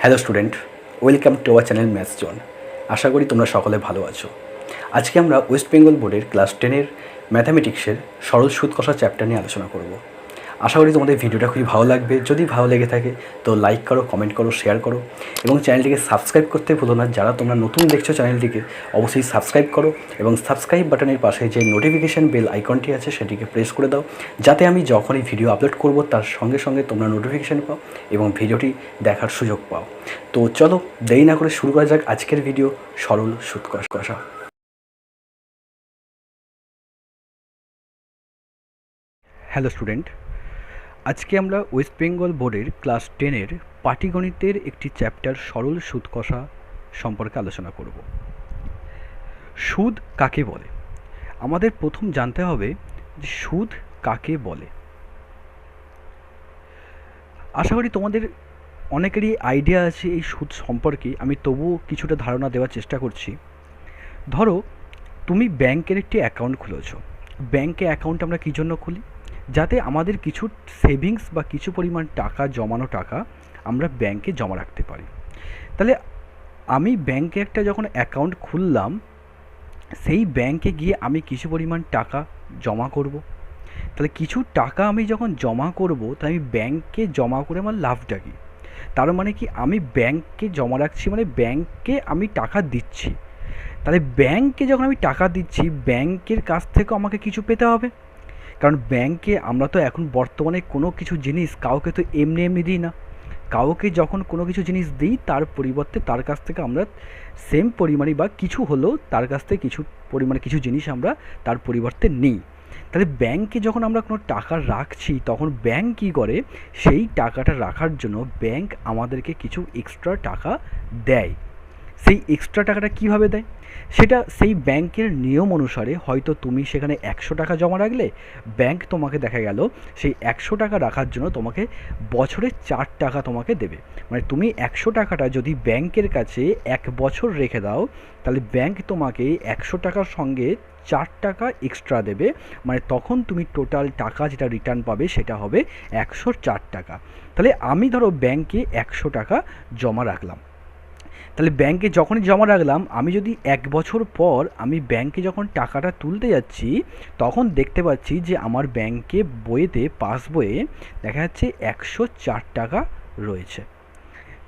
Hello student, welcome to our channel maths zone. আশা করি তোমরা সকলে ভালো আছো। আজকে আমরা ওয়েস্ট বেঙ্গল বোর্ডের ক্লাস 10-এর ম্যাথামেটিক্সের সরল সুদ কষা চ্যাপ্টার নিয়ে আলোচনা করব। আশা করি তোমাদের ভিডিওটা খুবই ভালো লাগবে। যদি ভালো লেগে থাকে তো লাইক করো, কমেন্ট করো, শেয়ার করো এবং চ্যানেলটিকে সাবস্ক্রাইব করতে ভুলো না। যারা তোমরা নতুন দেখছো চ্যানেলটিকে অবশ্যই সাবস্ক্রাইব করো এবং সাবস্ক্রাইব বাটনের পাশে যে নোটিফিকেশান বেল আইকনটি আছে সেটিকে প্রেস করে দাও, যাতে আমি যখনই ভিডিও আপলোড করব তার সঙ্গে সঙ্গে তোমরা নোটিফিকেশান পাও এবং ভিডিওটি দেখার সুযোগ পাও। তো চলো দেরি না করে শুরু করা যাক আজকের ভিডিও সরল সুদ কষা। হ্যালো স্টুডেন্ট, আজকে আমরা ওয়েস্ট বেঙ্গল বোর্ডের ক্লাস 10-এর পাটিগণিতের একটি চ্যাপ্টার সরল সুদ কষা সম্পর্কে আলোচনা করব। সুদ কাকে বলে? আমাদের প্রথম জানতে হবে যে সুদ কাকে বলে। আশা করি তোমাদের অনেকেরই আইডিয়া আছে এই সুদ সম্পর্কে, আমি তবুও কিছুটা ধারণা দেওয়ার চেষ্টা করছি। ধরো তুমি ব্যাংকের একটি অ্যাকাউন্ট খুলেছো। ব্যাংকে অ্যাকাউন্ট আমরা কী জন্য খুলি? যাতে আমাদের কিছু সেভিংস বা কিছু পরিমাণ টাকা, জমানো টাকা আমরা ব্যাংকে জমা রাখতে পারি। তাহলে আমি ব্যাংকে একটা যখন অ্যাকাউন্ট খুললাম, সেই ব্যাংকে গিয়ে আমি কিছু পরিমাণ টাকা জমা করব। তাহলে কিছু টাকা আমি যখন জমা করব, তাহলে আমি ব্যাংকে জমা করে আমার লাভটা কী? তার মানে কি, আমি ব্যাংকে জমা রাখছি মানে ব্যাংকে আমি টাকা দিচ্ছি। তাহলে ব্যাংকে যখন আমি টাকা দিচ্ছি, ব্যাংকের কাছ থেকেও আমাকে কিছু পেতে হবে। কারণ ব্যাংকে আমরা তো এখন বর্তমানে কোনো কিছু জিনিস কাউকে তো এমনি এমনি দিই না। কাউকে যখন কোনো কিছু জিনিস দিই, তার পরিবর্তে তার কাছ থেকে আমরা সেম পরিমাণে বা কিছু হলেও তার কাছ থেকে কিছু পরিমাণে কিছু জিনিস আমরা তার পরিবর্তে নিই। তাহলে ব্যাংকে যখন আমরা কোনো টাকা রাখছি, তখন ব্যাংক কী করে, সেই টাকাটা রাখার জন্য ব্যাংক আমাদেরকে কিছু এক্সট্রা টাকা দেয়। সেই এক্সট্রা টাকাটা কীভাবে দেয়? সেটা সেই ব্যাংকের নিয়ম অনুসারে, হয়তো তুমি সেখানে 100 টাকা জমা রাখলে, ব্যাংক তোমাকে দেখা গেল সেই 100 টাকা রাখার জন্য তোমাকে বছরে 4 টাকা তোমাকে দেবে। মানে তুমি 100 টাকাটা যদি ব্যাংকের কাছে 1 বছর রেখে দাও, তাহলে ব্যাংক তোমাকে 100 টাকার সঙ্গে 4 টাকা এক্সট্রা দেবে। মানে তখন তুমি টোটাল টাকা যেটা রিটার্ন পাবে সেটা হবে 104 টাকা। তাহলে আমি ধরো ব্যাংকে 100 টাকা জমা রাখলাম। তাহলে ব্যাংকে যখনই জমা রাখলাম, আমি যদি 1 বছর পর আমি ব্যাংকে যখন টাকাটা তুলতে যাচ্ছি, তখন দেখতে পাচ্ছি যে আমার ব্যাংকে বইয়েতে, পাস বইয়ে দেখা যাচ্ছে 104 টাকা রয়েছে।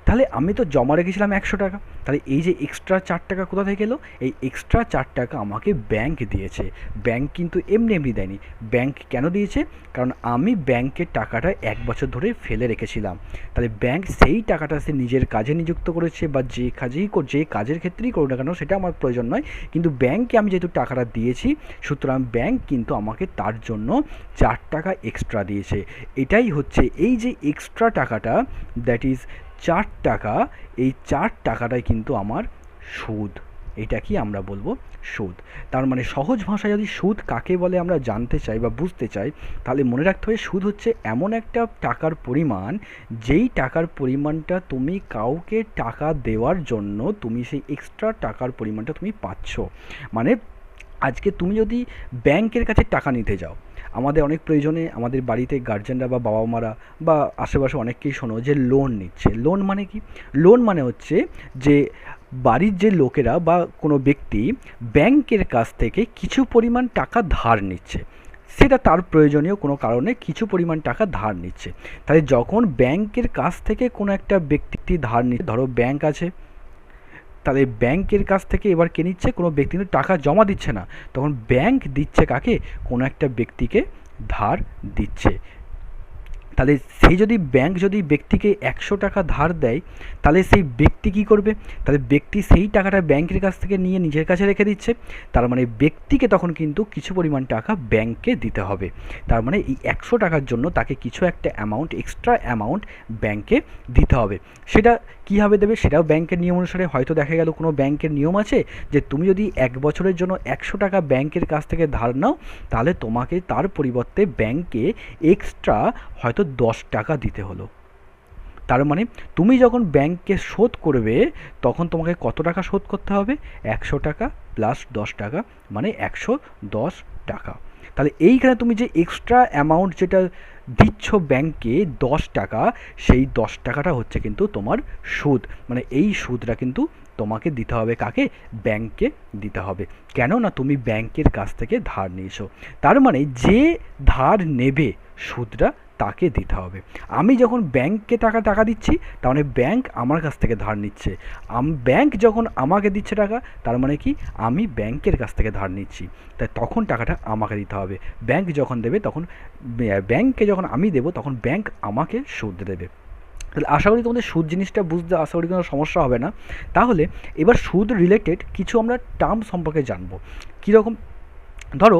তাহলে আমি তো জমা রেখেছিলাম 100 টাকা। তাহলে এই যে এক্সট্রা 4 টাকা কোথা থেকে এলো? এই এক্সট্রা 4 টাকা আমাকে ব্যাংক দিয়েছে। ব্যাংক কিন্তু এমনি এমনি দেয়নি। ব্যাংক কেন দিয়েছে? কারণ আমি ব্যাংকের টাকাটা 1 বছর ধরে ফেলে রেখেছিলাম। তাহলে ব্যাংক সেই টাকাটা সে নিজের কাজে নিযুক্ত করেছে, বা যে কাজের ক্ষেত্রেই করুক না কেন, সেটা আমার প্রয়োজন নয়। কিন্তু ব্যাংকে আমি যেহেতু টাকাটা দিয়েছি, সুতরাং ব্যাংক কিন্তু আমাকে তার জন্য 4 টাকা এক্সট্রা দিয়েছে। এটাই হচ্ছে এই যে এক্সট্রা টাকাটা, দ্যাট ইজ 4 টাকা। এই 4 টাকাটাই কিন্তু আমার সুদ। এটা কি আমরা বলবো সুদ। তার মানে সহজ ভাষায় যদি সুদ কাকে বলে আমরা জানতে চাই বা বুঝতে চাই, তাহলে মনে রাখতে হবে সুদ হচ্ছে এমন একটা টাকার পরিমাণ, যেই টাকার পরিমাণটা তুমি কাউকে টাকা দেওয়ার জন্য তুমি সেই এক্সট্রা টাকার পরিমাণটা তুমি পাচ্ছ। মানে আজকে তুমি যদি ব্যাংকের কাছে টাকা নিতে যাও, আমাদের অনেক প্রয়োজনে আমাদের বাড়িতে গার্জেনরা বা বাবা মারা বা আশেপাশে অনেককেই শোনো যে লোন নিচ্ছে। লোন মানে কি? লোন মানে হচ্ছে যে বাড়ির যে লোকেরা বা কোনো ব্যক্তি ব্যাংকের কাছ থেকে কিছু পরিমাণ টাকা ধার নিচ্ছে। সেটা তার প্রয়োজনীয় কোনো কারণে কিছু পরিমাণ টাকা ধার নিচ্ছে। তাহলে যখন ব্যাংকের কাছ থেকে কোনো একটা ব্যক্তি ধার নিচ্ছে, ধরো ব্যাংক আছে, তাহলে ব্যাংকের কাছ থেকে এবার কে নিচ্ছে? কোনো ব্যক্তি কিন্তু টাকা জমা দিচ্ছে না, তখন ব্যাংক দিচ্ছে কাকে? কোনো একটা ব্যক্তিকে ধার দিচ্ছে। তাহলে সেই যদি ব্যাংক যদি ব্যক্তিকে 100 টাকা ধার দেয়, তাহলে সেই ব্যক্তি কী করবে? তাহলে ব্যক্তি সেই টাকাটা ব্যাংকের কাছ থেকে নিয়ে নিজের কাছে রেখে দিচ্ছে। তার মানে ব্যক্তিকে তখন কিন্তু কিছু পরিমাণ টাকা ব্যাংকে দিতে হবে। তার মানে এই 100 টাকার জন্য তাকে কিছু একটা অ্যামাউন্ট, এক্সট্রা অ্যামাউন্ট ব্যাংকে দিতে হবে। সেটা কীভাবে দেবে? সেটাও ব্যাংকের নিয়ম অনুসারে। হয়তো দেখা গেল কোনো ব্যাংকের নিয়ম আছে যে তুমি যদি 1 বছরের জন্য 100 টাকা ব্যাংকের কাছ থেকে ধার নাও, তাহলে তোমাকে তার পরিবর্তে ব্যাংকে এক্সট্রা হয়তো 10 টাকা দিতে হলো। তার মানে তুমি যখন ব্যাংকে শোধ করবে, তখন তোমাকে কত টাকা শোধ করতে হবে? 100 টাকা প্লাস 10 টাকা, মানে 110 টাকা। তাহলে এইখানে তুমি যে এক্সট্রা অ্যামাউন্ট যেটা দিচ্ছ ব্যাংকে 10 টাকা, সেই 10 টাকাটা হচ্ছে কিন্তু তোমার সুদ। মানে এই সুদটা কিন্তু তোমাকে দিতে হবে কাকে? ব্যাংকে দিতে হবে। কেন না তুমি ব্যাংকের কাছ থেকে ধার নিয়েছো, তার মানে যে ধার নেবে সুদটা তাকে দিতে হবে। আমি যখন ব্যাংককে টাকা দিচ্ছি, তার মানে ব্যাংক আমার কাছ থেকে ধার নিচ্ছে। ব্যাংক যখন আমাকে দিচ্ছে টাকা, তার মানে কি আমি ব্যাংকের কাছ থেকে ধার নিচ্ছি, তাই তখন টাকাটা আমাকে দিতে হবে। ব্যাংক যখন দেবে তখন ব্যাংকে যখন আমি দেবো তখন ব্যাংক আমাকে সুদ দেবে। তাহলে আশা করি তোমাদের সুদ জিনিসটা বুঝতে আশা করি কোনো সমস্যা হবে না। তাহলে এবার সুদ রিলেটেড কিছু আমরা টার্ম সম্পর্কে জানবো। কীরকম? ধরো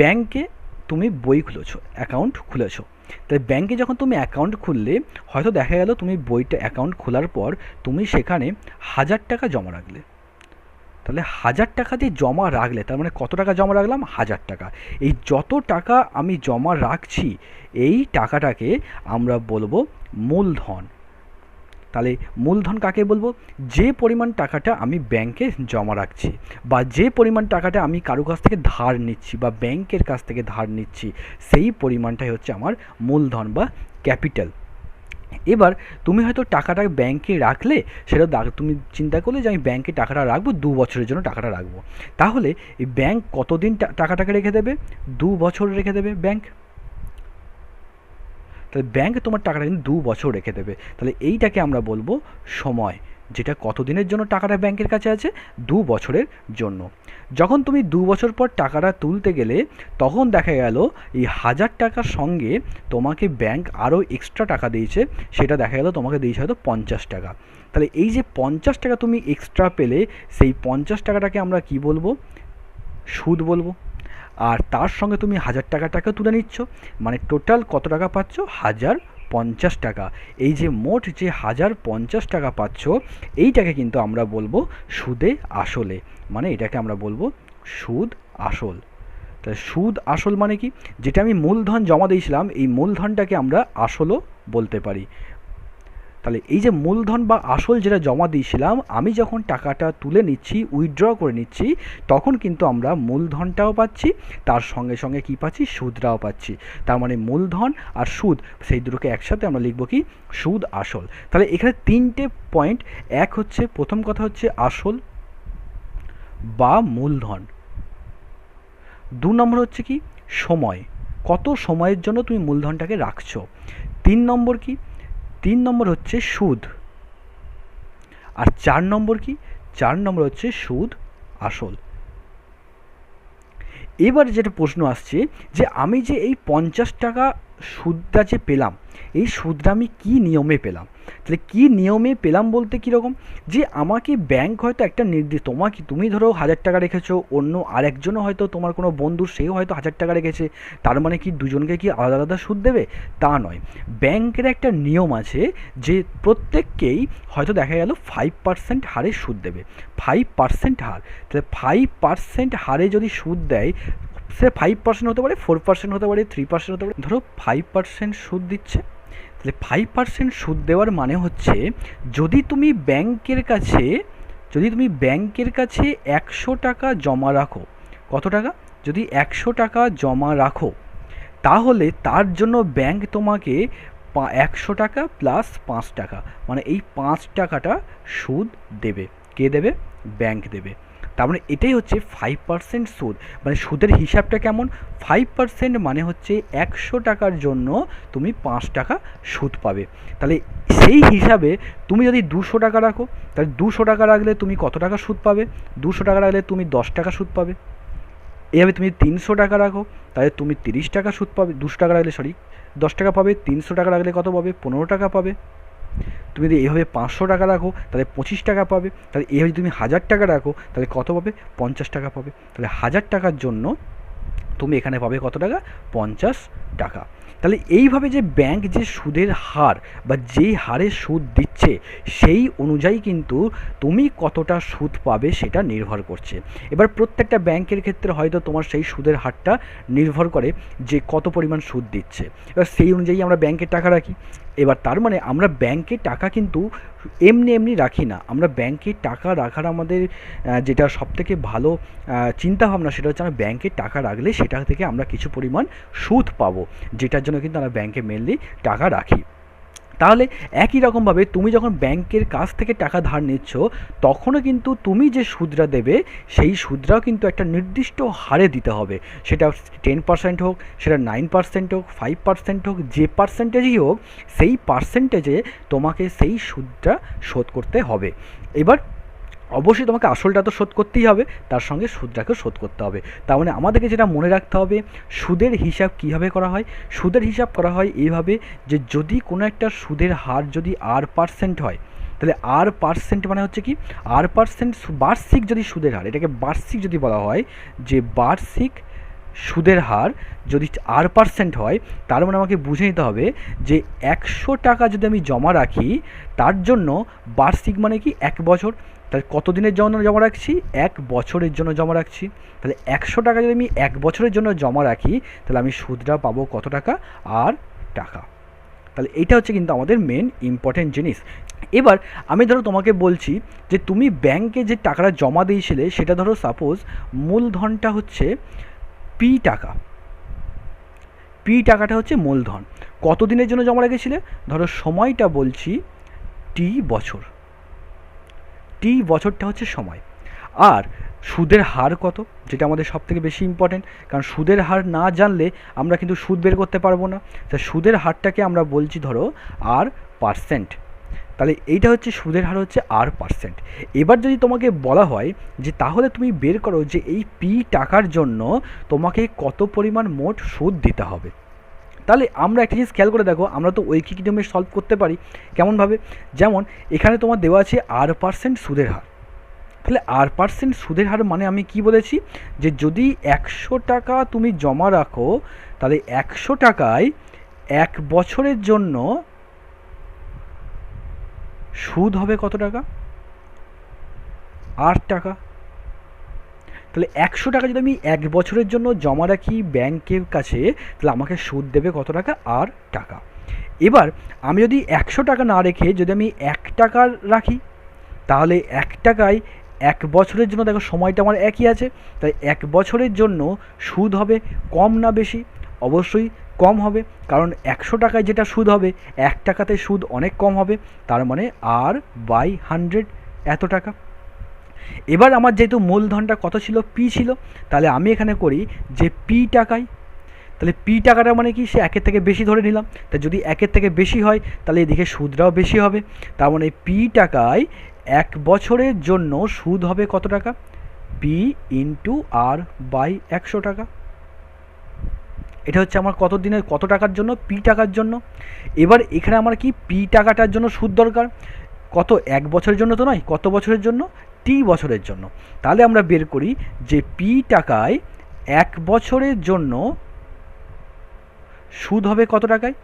ব্যাংকে তুমি বই খুলেছো, অ্যাকাউন্ট খুলেছো। তাহলে ব্যাংকে যখন তুমি অ্যাকাউন্ট খুললে, হয়তো দেখা গেল তুমি বইটা অ্যাকাউন্ট খোলার পর তুমি সেখানে 1000 টাকা জমা রাখলে। তাহলে 1000 টাকা দিয়ে জমা রাখলে, তার মানে কত টাকা জমা রাখলাম? 1000 টাকা। এই যত টাকা আমি জমা রাখছি, এই টাকাটাকে আমরা বলবো মূলধন। তাহলে মূলধন কাকে বলবো? যে পরিমাণ টাকাটা আমি ব্যাংকে জমা রাখছি, বা যে পরিমাণ টাকাটা আমি কারো কাছ থেকে ধার নিচ্ছি বা ব্যাংকের কাছ থেকে ধার নিচ্ছি, সেই পরিমাণটাই হচ্ছে আমার মূলধন বা ক্যাপিটাল। এবার তুমি হয়তো টাকাটা ব্যাংকে রাখলে, সেটা তুমি চিন্তা করলে যে আমি ব্যাংকে টাকাটা রাখবো, 2 বছরের জন্য টাকাটা রাখবো। তাহলে এই ব্যাংক কতদিন টাকাটাকে রেখে দেবে? 2 বছর রেখে দেবে ব্যাংক। তাহলে ব্যাংক তোমার টাকাটা কিন্তু 2 বছর রেখে দেবে। তাহলে এইটাকে আমরা বলবো সময়, যেটা কতদিনের জন্য টাকাটা ব্যাংকের কাছে আছে? 2 বছরের জন্য। যখন তুমি 2 বছর পর টাকাটা তুলতে গেলে, তখন দেখা গেল এই 1000 টাকার সঙ্গে তোমাকে ব্যাংক আরও এক্সট্রা টাকা দিয়েছে, সেটা দেখা গেল তোমাকে দিয়েছে হয়তো 50 টাকা। তাহলে এই যে 50 টাকা তুমি এক্সট্রা পেলে, সেই 50 টাকাটাকে আমরা কি বলবো? সুদ বলবো। আর তার সঙ্গে তুমি 1000 টাকাটাকে তুলে নিচ্ছ, মানে টোটাল কত টাকা পাচ্ছ? 1050 টাকা। এই যে মোট যে 1050 টাকা পাচ্ছ, এইটাকে কিন্তু আমরা বলবো সুদে আসলে, মানে এটাকে আমরা বলবো সুদ আসল। তাহলে সুদ আসল মানে কি? যেটা আমি মূলধন জমা দিয়েছিলাম, এই মূলধনটাকে আমরা আসলও বলতে পারি। তাহলে এই যে মূলধন বা আসল যেটা জমা দিয়েছিলাম, আমি যখন টাকাটা তুলে নিচ্ছি, উইথড্র করে নিচ্ছি, তখন কিন্তু আমরা মূলধনটাও পাচ্ছি, তার সঙ্গে সঙ্গে কী পাচ্ছি? সুদটাও পাচ্ছি। তার মানে মূলধন আর সুদ, সেই দুটোকে একসাথে আমরা লিখব কি? সুদ আসল। তাহলে এখানে 3টে পয়েন্ট। এক হচ্ছে, প্রথম কথা হচ্ছে আসল বা মূলধন। 2 নম্বর হচ্ছে কি? সময়, কত সময়ের জন্য তুমি মূলধনটাকে রাখছো। 3 নম্বর কি? 3 নম্বর হচ্ছে সুদ। আর 4 নম্বর কি? 4 নম্বর হচ্ছে সুদ আসল। এবার যেটা প্রশ্ন আসছে যে আমি যে এই 50 টাকা সুদটা যে পেলাম, এই সুদটা আমি কী নিয়মে পেলাম? তাহলে কী নিয়মে পেলাম বলতে কীরকম? যে আমাকে ব্যাংক হয়তো একটা নির্দিষ্ট, তুমি ধরো 1000 টাকা রেখেছো, অন্য আরেকজনও হয়তো তোমার কোনো বন্ধু, সেও হয়তো 1000 টাকা রেখেছে, তার মানে কি দুজনকে কি আলাদা আলাদা সুদ দেবে? তা নয়। ব্যাংকের একটা নিয়ম আছে যে প্রত্যেককেই হয়তো দেখা গেল 5% হারে সুদ দেবে। 5% হার। তাহলে 5% হারে যদি সুদ দেয়, সে 5% হতে পারে, 4% হতে পারে, 3% হতে পারে। ধরো 5% সুদ দিচ্ছে। তাহলে 5% সুদ দেওয়ার মানে হচ্ছে, যদি তুমি ব্যাংকের কাছে 100 টাকা জমা রাখো, কত টাকা? যদি 100 টাকা জমা রাখো, তাহলে তার জন্য ব্যাংক তোমাকে 100 টাকা প্লাস 5 টাকা, মানে এই 5 টাকাটা সুদ দেবে। কে দেবে? ব্যাংক দেবে। তার মানে এটাই হচ্ছে 5% সুদ। মানে সুদের হিসাবটা কেমন? 5% মানে হচ্ছে 100 টাকার জন্য তুমি 5 টাকা সুদ পাবে। তাহলে সেই হিসাবে তুমি যদি 200 টাকা রাখো, তাহলে 200 টাকা রাখলে তুমি কত টাকা সুদ পাবে? 200 টাকা রাখলে তুমি 10 টাকা সুদ পাবে। এভাবে তুমি 300 টাকা রাখো, তাহলে তুমি 30 টাকা সুদ পাবে। 200 টাকা রাখলে 10 টাকা পাবে। 300 টাকা রাখলে কত পাবে? 15 টাকা পাবে। তুমি যদি এইভাবে 500 টাকা রাখো, তাহলে 25 টাকা পাবে। তাহলে এইভাবে তুমি 1000 টাকা রাখো, তাহলে কত পাবে? 50 টাকা পাবে। তাহলে 1000 টাকার জন্য তুমি এখানে পাবে কত টাকা? 50 টাকা। তাহলে এইভাবে যে ব্যাংক যে সুদের হার বা যেই হারে সুদ দিচ্ছে, সেই অনুযায়ী কিন্তু তুমি কতটা সুদ পাবে সেটা নির্ভর করছে। এবার প্রত্যেকটা ব্যাংকের ক্ষেত্রে হয়তো তোমার সেই সুদের হারটা নির্ভর করে যে কত পরিমাণ সুদ দিচ্ছে। এবার সেই অনুযায়ী আমরা ব্যাংকে টাকা রাখি। এবার তার মানে আমরা ব্যাংকে টাকা কিন্তু এমনি এমনি রাখি না। আমরা ব্যাংকে টাকা রাখার আমাদের যেটা সবথেকে ভালো চিন্তাভাবনা, সেটা হচ্ছে আমরা ব্যাংকে টাকা রাখলে সেটা থেকে আমরা কিছু পরিমাণ সুদ পাবো, যেটার জন্য কিন্তু আমরা ব্যাংকে মেনলি টাকা রাখি। তাহলে একই রকমভাবে তুমি যখন ব্যাংকের কাছ থেকে টাকা ধার নিচ্ছ, তখনও কিন্তু তুমি যে সুদটা দেবে সেই সুদটাও কিন্তু একটা নির্দিষ্ট হারে দিতে হবে। সেটা 10% হোক, সেটা 9% হোক, 5% হোক, যে পার্সেন্টেজই হোক, সেই পার্সেন্টেজে তোমাকে সেই সুদটা শোধ করতে হবে। এবার অবশ্যই তোমাকে আসলটা তো শোধ করতেই হবে, তার সঙ্গে সুদটাকেও শোধ করতে হবে। তার মানে আমাদেরকে যেটা মনে রাখতে হবে, সুদের হিসাব কীভাবে করা হয়। সুদের হিসাব করা হয় এইভাবে যে যদি কোনো একটা সুদের হার যদি R% হয়, তাহলে R% মানে হচ্ছে কি, R% বার্ষিক যদি সুদের হার, এটাকে বার্ষিক যদি বলা হয় যে বার্ষিক সুদের হার যদি R% হয়, তার মানে আমাকে বুঝে নিতে হবে যে 100 টাকা যদি আমি জমা রাখি, তার জন্য বার্ষিক মানে কি 1 বছর, তাহলে কত দিনের জন্য জমা রাখছি, 1 বছরের জন্য জমা রাখছি। তাহলে 100 টাকা যদি আমি 1 বছরের জন্য জমা রাখি, তাহলে আমি সুদটা পাবো কত টাকা, আর টাকা। তাহলে এইটা হচ্ছে কিন্তু আমাদের মেন ইম্পর্টেন্ট জিনিস। এবার আমি ধরো তোমাকে বলছি যে তুমি ব্যাংকে যে টাকাটা জমা দিয়েছিলে, সেটা ধরো সাপোজ মূলধনটা হচ্ছে পি টাকা, পি টাকাটা হচ্ছে মূলধন। কত দিনের জন্য জমা রেখেছিলে, ধরো সময়টা বলছি টি বছর, টি বছরটা হচ্ছে সময়। আর সুদের হার কত, যেটা আমাদের সবথেকে বেশি ইম্পর্টেন্ট, কারণ সুদের হার না জানলে আমরা কিন্তু সুদ বের করতে পারবো না। তা সুদের হারটাকে আমরা বলছি ধরো R%। তাহলে এইটা হচ্ছে সুদের হার হচ্ছে R%। এবার যদি তোমাকে বলা হয় যে তাহলে তুমি বের করো যে এই পি টাকার জন্য তোমাকে কত পরিমাণ মোট সুদ দিতে হবে, তাহলে আমরা একটা জিনিস খেয়াল করে দেখো, আমরা তো ঐকিক নিয়মে সলভ করতে পারি। কেমনভাবে, যেমন এখানে তোমার দেওয়া আছে R% সুদের হার। তাহলে R% সুদের হার মানে আমি কি বলেছি, যে যদি 100 টাকা তুমি জমা রাখো, তাহলে 100 টাকায় 1 বছরের জন্য সুদ হবে কত টাকা, 8 টাকা। তাহলে 100 টাকা যদি আমি 1 বছরের জন্য জমা রাখি ব্যাংকের কাছে, তাহলে আমাকে সুদ দেবে কত টাকা, 8 টাকা। এবার আমি যদি 100 টাকা না রেখে যদি আমি 1 টাকা রাখি, তাহলে 1 টাকায় 1 বছরের জন্য, দেখো সময়টা আমার একই আছে, তাই 1 বছরের জন্য সুদ হবে কম না বেশি, অবশ্যই কম হবে, কারণ 100 টাকায় যেটা সুদ হবে 1 টাকাতে সুদ অনেক কম হবে, তার মানে R/100 এত টাকা। এবার আমার যেহেতু মূলধনটা কত ছিল, পি ছিল, তাহলে আমি এখানে করি যে পি টাকায়, তাহলে পি টাকাটা মানে কি, সে 1 থেকে বেশি ধরে নিলাম, তা যদি 1 থেকে বেশি হয় তাহলে এদিকে সুদটাও বেশি হবে। তার মানে পি টাকায় 1 বছরের জন্য সুদ হবে কত টাকা, পি ইন্টু R/100 টাকা। এটা হচ্ছে আমার কত দিনের, কত টাকার জন্য, পি টাকার জন্য। এবার এখানে আমার কি পি টাকাটার জন্য সুদ দরকার কত, 1 বছরের জন্য তো নয়, কত বছরের জন্য, টি বছরের জন্য। তাহলে আমরা বের করি যে পি টাকায় 1 বছরের জন্য সুদ হবে কত টাকায়,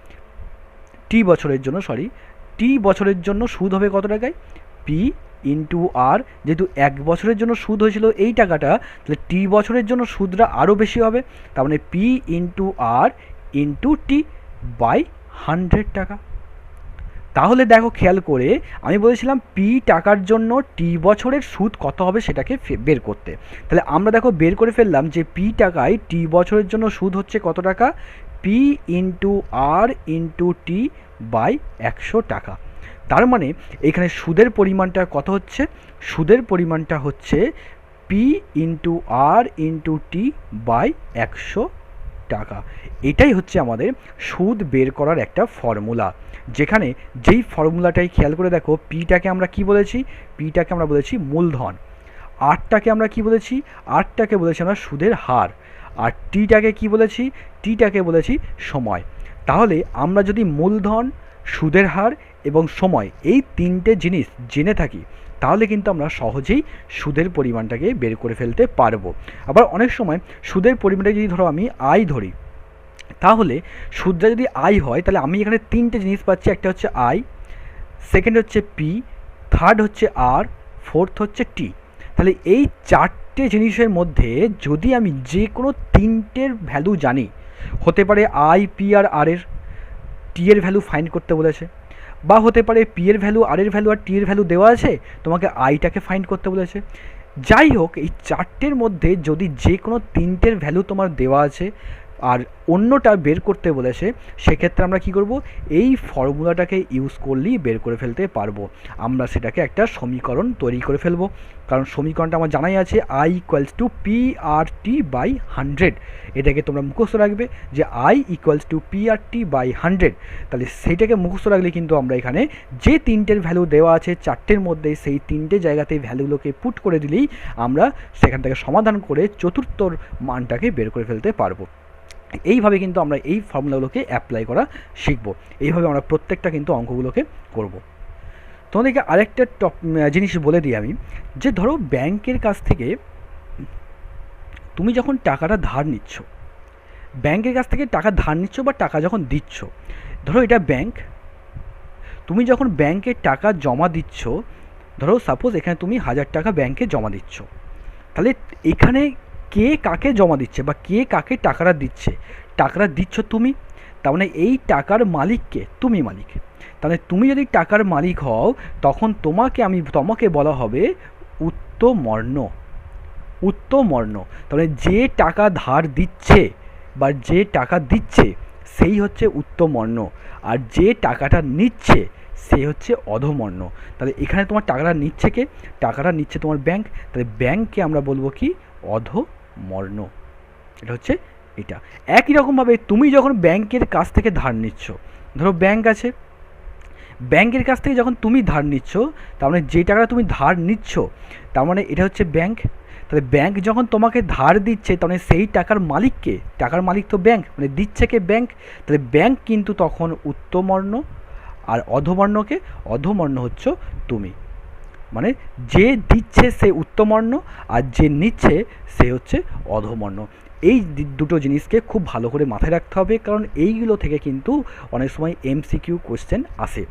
টি বছরের জন্য, টি বছরের জন্য সুদ হবে কত টাকায়, পি ইন্টু আর, যেহেতু 1 বছরের জন্য সুদ হয়েছিল এই টাকাটা, তাহলে টি বছরের জন্য সুদটা আরও বেশি হবে, তার মানে P into R into T by 100 টাকা। তাহলে দেখো খেয়াল করে আমি বলেছিলাম পি টাকার জন্য টি বছরের সুদ কত হবে সেটাকে বের করতে। তাহলে আমরা দেখো বের করে ফেললাম যে পি টাকায় টি বছরের জন্য সুদ হচ্ছে কত টাকা, P into R into T by 100 টাকা। তার মানে এখানে সুদের পরিমাণটা কত হচ্ছে, সুদের পরিমাণটা হচ্ছে P into R into T by 100 টাকা। এটাই হচ্ছে আমাদের সুদ বের করার একটা ফর্মুলা, যেখানে যেই ফর্মুলাটাই খেয়াল করে দেখো, পিটাকে আমরা কি বলেছি, পিটাকে আমরা বলেছি মূলধন, আরটাকে আমরা কি বলেছি, আরটাকে বলেছি আমরা সুদের হার, আর টিটাকে কি বলেছি, টিটাকে বলেছি সময়। তাহলে আমরা যদি মূলধন, সুদের হার এবং সময় এই 3টে জিনিস জেনে থাকি, তাহলে কিন্তু আমরা সহজেই সুদের পরিমাণটাকে বের করে ফেলতে পারবো। আবার অনেক সময় সুদের পরিমাণটা যদি ধরো আমি আয় ধরি, তাহলে সুদটা যদি আয় হয়, তাহলে আমি এখানে 3টে জিনিস পাচ্ছি, একটা হচ্ছে আই, সেকেন্ড হচ্ছে পি, থার্ড হচ্ছে আর, ফোর্থ হচ্ছে টি। তাহলে এই 4টে জিনিসের মধ্যে যদি আমি যে কোনো 3টের ভ্যালু জানি, হতে পারে আই, পি আর আর এর, টি এর ভ্যালু ফাইন্ড করতে বলেছে, বা হতে পারে পি এর ভ্যালু, আর এর ভ্যালু আর টি এর ভ্যালু দেওয়া আছে, তোমাকে আইটাকে ফাইন্ড করতে বলেছে। যাই হোক, এই চারটের মধ্যে যদি যে কোনো তিনটের ভ্যালু তোমার দেওয়া আছে আর অন্যটা বের করতে বলেছে, সেক্ষেত্রে আমরা কি করব, এই ফর্মুলাটাকে ইউজ করলেই বের করে ফেলতে পারবো। আমরা সেটাকে একটা সমীকরণ তৈরি করে ফেলবো, কারণ সমীকরণটা আমার জানাই আছে I equals to P R T by 100। এটাকে তোমরা মুখস্থ রাখবে যে I equals to P R T by 100। তাহলে সেইটাকে মুখস্থ রাখলে কিন্তু আমরা এখানে যে তিনটের ভ্যালু দেওয়া আছে চারটের মধ্যে, সেই তিনটে জায়গাতে ভ্যালুগুলোকে পুট করে দিলেই আমরা সেখান থেকে সমাধান করে চতুর্থর মানটাকে বের করে ফেলতে পারবো। এইভাবে কিন্তু আমরা এই ফর্মুলাগুলোকে অ্যাপ্লাই করা শিখব। এইভাবে আমরা প্রত্যেকটা কিন্তু অঙ্কগুলোকে করব। তোমাদেরকে আরেকটা জিনিস বলে দিই আমি, যে ধরো ব্যাংকের কাছ থেকে তুমি যখন টাকাটা ধার নিচ্ছ, ব্যাংকের কাছ থেকে টাকা ধার নিচ্ছ বা টাকা যখন দিচ্ছ, ধরো এটা ব্যাংক, তুমি যখন ব্যাংকে টাকা জমা দিচ্ছ, ধরো সাপোজ এখানে তুমি 1000 টাকা ব্যাংকে জমা দিচ্ছ, তাহলে এখানে কে কাকে জমা দিচ্ছে বা কে কাকে টাকাটা দিচ্ছে? টাকাটা দিচ্ছ তুমি, তার মানে এই টাকার মালিককে তুমি মালিক। তাহলে তুমি যদি টাকার মালিক হও, তখন তোমাকে বলা হবে উত্তমর্ণ। উত্তমর্ণ, তাহলে যে টাকা ধার দিচ্ছে বা যে টাকা দিচ্ছে সেই হচ্ছে উত্তমর্ণ, আর যে টাকাটা নিচ্ছে সে হচ্ছে অধমর্ণ। তাহলে এখানে তোমার টাকাটা নিচ্ছে কে? টাকাটা নিচ্ছে তোমার ব্যাংক, তাহলে ব্যাংককে আমরা বলবো কি? অধমর্ণ। এটা হচ্ছে এটা। একই রকমভাবে তুমি যখন ব্যাংকের কাছ থেকে ধার নিচ্ছ, ধরো ব্যাংক আছে, ব্যাংকের কাছ থেকে যখন তুমি ধার নিচ্ছ, তার মানে যে টাকাটা তুমি ধার নিচ্ছ, তার মানে এটা হচ্ছে ব্যাংক। তাহলে ব্যাংক যখন তোমাকে ধার দিচ্ছে, তার মানে সেই টাকার মালিককে, টাকার মালিক তো ব্যাংক, মানে দিচ্ছে কে? ব্যাংক। তাহলে ব্যাংক কিন্তু তখন উত্তমর্ণ, আর অধমর্ণকে? অধমর্ণ হচ্ছে তুমি। মানে যে দিচ্ছে সে উত্তমর্ণ, আর যে নিচ্ছে সে হচ্ছে অধমর্ণ। এই দুটো জিনিসকে খুব ভালো করে মাথায় রাখতে হবে, কারণ এইগুলো থেকে কিন্তু অনেক সময় এমসিকিউ কোশ্চেন আসে।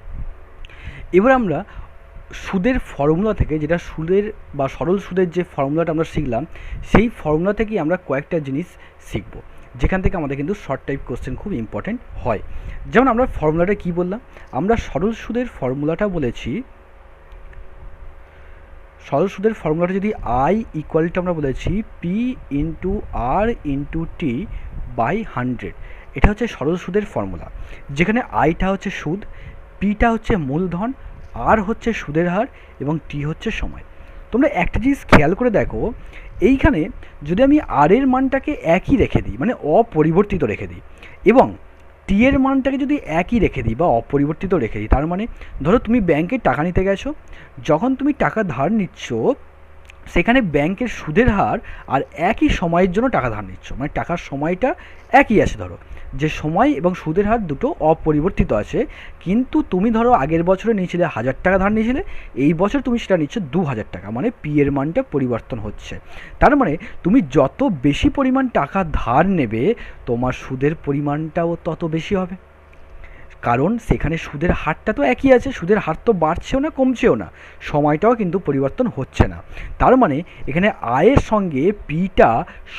এবার আমরা সুদের ফর্মুলা থেকে, যেটা সুদের বা সরল সুদের যে ফর্মুলাটা আমরা শিখলাম, সেই ফর্মুলা থেকেই আমরা কয়েকটা জিনিস শিখব, যেখান থেকে আমাদের কিন্তু শর্ট টাইপ কোশ্চেন খুব ইম্পর্টেন্ট হয়। যেমন আমরা ফর্মুলাটা কি বললাম? আমরা সরল সুদের ফর্মুলাটা বলেছি, সরল সুদের ফর্মুলাটা যদি আই ইকুয়াল টু আমরা বলেছি P into R into T by 100। এটা হচ্ছে সরল সুদের ফর্মুলা, যেখানে আইটা হচ্ছে সুদ, পিটা হচ্ছে মূলধন, আর হচ্ছে সুদের হার, এবং টি হচ্ছে সময়। তোমরা একটা জিনিস খেয়াল করে দেখো, এইখানে যদি আমি আর এর মানটাকে একই রেখে দিই, মানে অপরিবর্তিত রেখে দিই, এবং টি এর মানটাকে যদি একই রেখে দিই বা অপরিবর্তিত রেখে দিই, তার মানে ধরো তুমি ব্যাংকে টাকা নিতে গেছো, যখন তুমি টাকা ধার নিচ্ছ, সেখানে ব্যাংকের সুদের হার আর একই সময়ের জন্য টাকা ধার নিচ্ছ, মানে টাকার সময়টা একই আছে, ধরো যে সময় এবং সুদের হার দুটো অপরিবর্তিত আছে, কিন্তু তুমি ধরো আগের বছরে নিয়েছিলে 1000 টাকা ধার নিয়েছিলে, এই বছর তুমি সেটা নিচ্ছ 2000 টাকা, মানে পি এর মানটা পরিবর্তন হচ্ছে। তার মানে তুমি যত বেশি পরিমাণ টাকা ধার নেবে, তোমার সুদের পরিমাণটাও তত বেশি হবে, কারণ সেখানে সুদের হারটা তো একই আছে, সুদের হার তো বাড়ছেও না কমছেও না, সময়টাও কিন্তু পরিবর্তন হচ্ছে না। তার মানে এখানে আয়ের সঙ্গে পিটা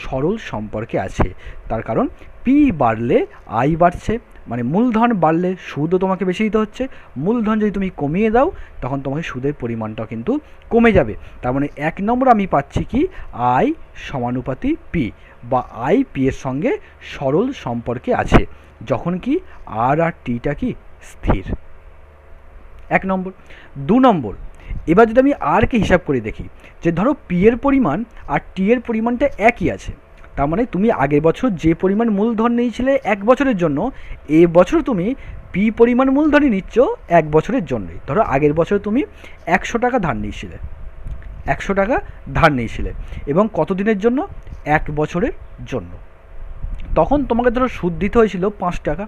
সরল সম্পর্কে আছে, তার কারণ পি বাড়লে আয় বাড়ছে, মানে মূলধন বাড়লে সুদও তোমাকে বেশি দিতে হচ্ছে, মূলধন যদি তুমি কমিয়ে দাও তখন তোমাকে সুদের পরিমাণটাও কিন্তু কমে যাবে। তার মানে 1 নম্বর আমি পাচ্ছি কি? আই সমানুপাতি পি, বা আই পি এর সঙ্গে সরল সম্পর্কে আছে, যখন কি আর টিটা কি স্থির। 1 নম্বর। 2 নম্বর, এবার যদি আমি আরকে হিসাব করে দেখি, যে ধরো পি এর পরিমাণ আর টি এর পরিমাণটা একই আছে, তার মানে তুমি আগের বছর যে পরিমাণ মূলধন নিয়েছিলে 1 বছরের জন্য, এ বছর তুমি পি পরিমাণ মূলধনই নিচ্ছ 1 বছরের জন্যই। ধরো আগের বছর তুমি 100 টাকা ধার নিয়েছিলে, 100 টাকা ধার নিয়েছিলে, এবং কত দিনের জন্য? 1 বছরের জন্য। তখন তোমাকে ধরো সুদ দিতে হয়েছিল 5 টাকা,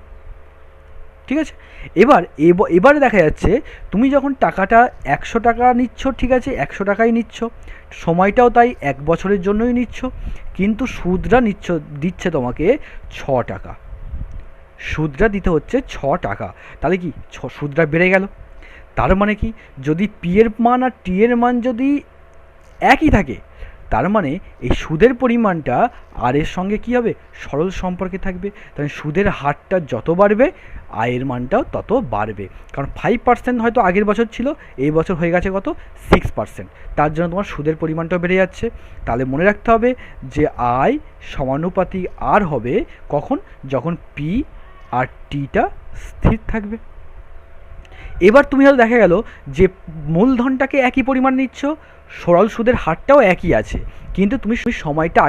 ঠিক আছে? এবারে দেখা যাচ্ছে তুমি যখন টাকাটা 100 টাকা নিচ্ছ, ঠিক আছে, 100 টাকাই নিচ্ছ, সময়টাও তাই 1 বছরের জন্যই নিচ্ছ, কিন্তু সুদটা দিচ্ছে তোমাকে 6 টাকা, সুদটা দিতে হচ্ছে 6 টাকা। তাহলে কি সুদটা বেড়ে গেল? তার মানে কি, যদি পি এর মান আর টি এর মান যদি একই থাকে, তার মানে এই সুদের পরিমাণটা আর এর সঙ্গে কী হবে, সরল সম্পর্কে থাকবে। তাহলে সুদের হারটা যত বাড়বে আয়ের মানটাও তত বাড়বে। কারণ 5% হয়তো আগের বছর ছিল, এই বছর হয়ে গেছে কত, 6%। তার জন্য তোমার সুদের পরিমাণটাও বেড়ে যাচ্ছে। তাহলে মনে রাখতে হবে যে আয় সমানুপাতিক আর হবে কখন, যখন পি আর টিটা স্থির থাকবে। এবার তুমি হয়তো দেখা গেল যে মূলধনটাকে একই পরিমাণ নিচ্ছ, সরল সুদের হারটাও একই আছে, কিন্তু তুমি সময়টা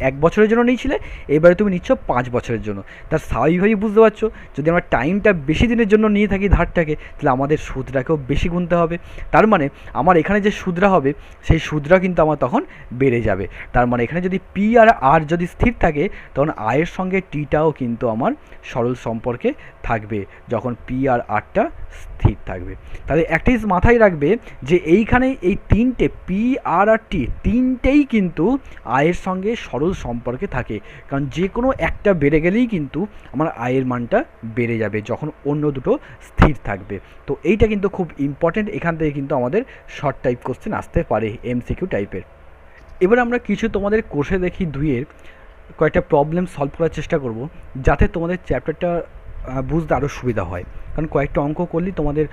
এক বছরের জন্য নিয়েছিলে, এবারে তুমি নিচ্ছ 5 বছরের জন্য। তার স্বাভাবিকভাবেই বুঝতে পারছো, যদি আমরা টাইমটা বেশি দিনের জন্য নিয়ে থাকি ধারটাকে, তাহলে আমাদের সুদটাকেও বেশি গুনতে হবে। তার মানে আমার এখানে যে সুদরা হবে সেই সুদরা কিন্তু আমার তখন বেড়ে যাবে। তার মানে এখানে যদি পি আর আর যদি স্থির থাকে, তখন আয়ের সঙ্গে টিটাও কিন্তু আমার সরল সম্পর্কে থাকবে যখন পি আর আরটা স্থির থাকবে। তাহলে একটা জিনিস মাথায় রাখবে যে এইখানে এই তিনটে পি আর টি তিনটেই কিন্তু আয়ের সঙ্গে সরল সম্পর্কে থাকে, কারণ যে কোনো একটা বেড়ে গেলেই কিন্তু আমার আয়ের মানটা বেড়ে যাবে যখন অন্য দুটো স্থির থাকবে। তো এইটা কিন্তু খুব ইম্পর্টেন্ট, এখান থেকে কিন্তু আমাদের শর্ট টাইপ কোশ্চেন আসতে পারে, এমসিকিউ টাইপের। এবার আমরা কিছু তোমাদের কোষে দেখি দুইয়ের কয়েকটা প্রবলেম সলভ করার চেষ্টা করব, যাতে তোমাদের চ্যাপ্টারটা বুঝতে আরও সুবিধা হয়। কারণ কয়েকটা অঙ্ক করলেই তোমাদের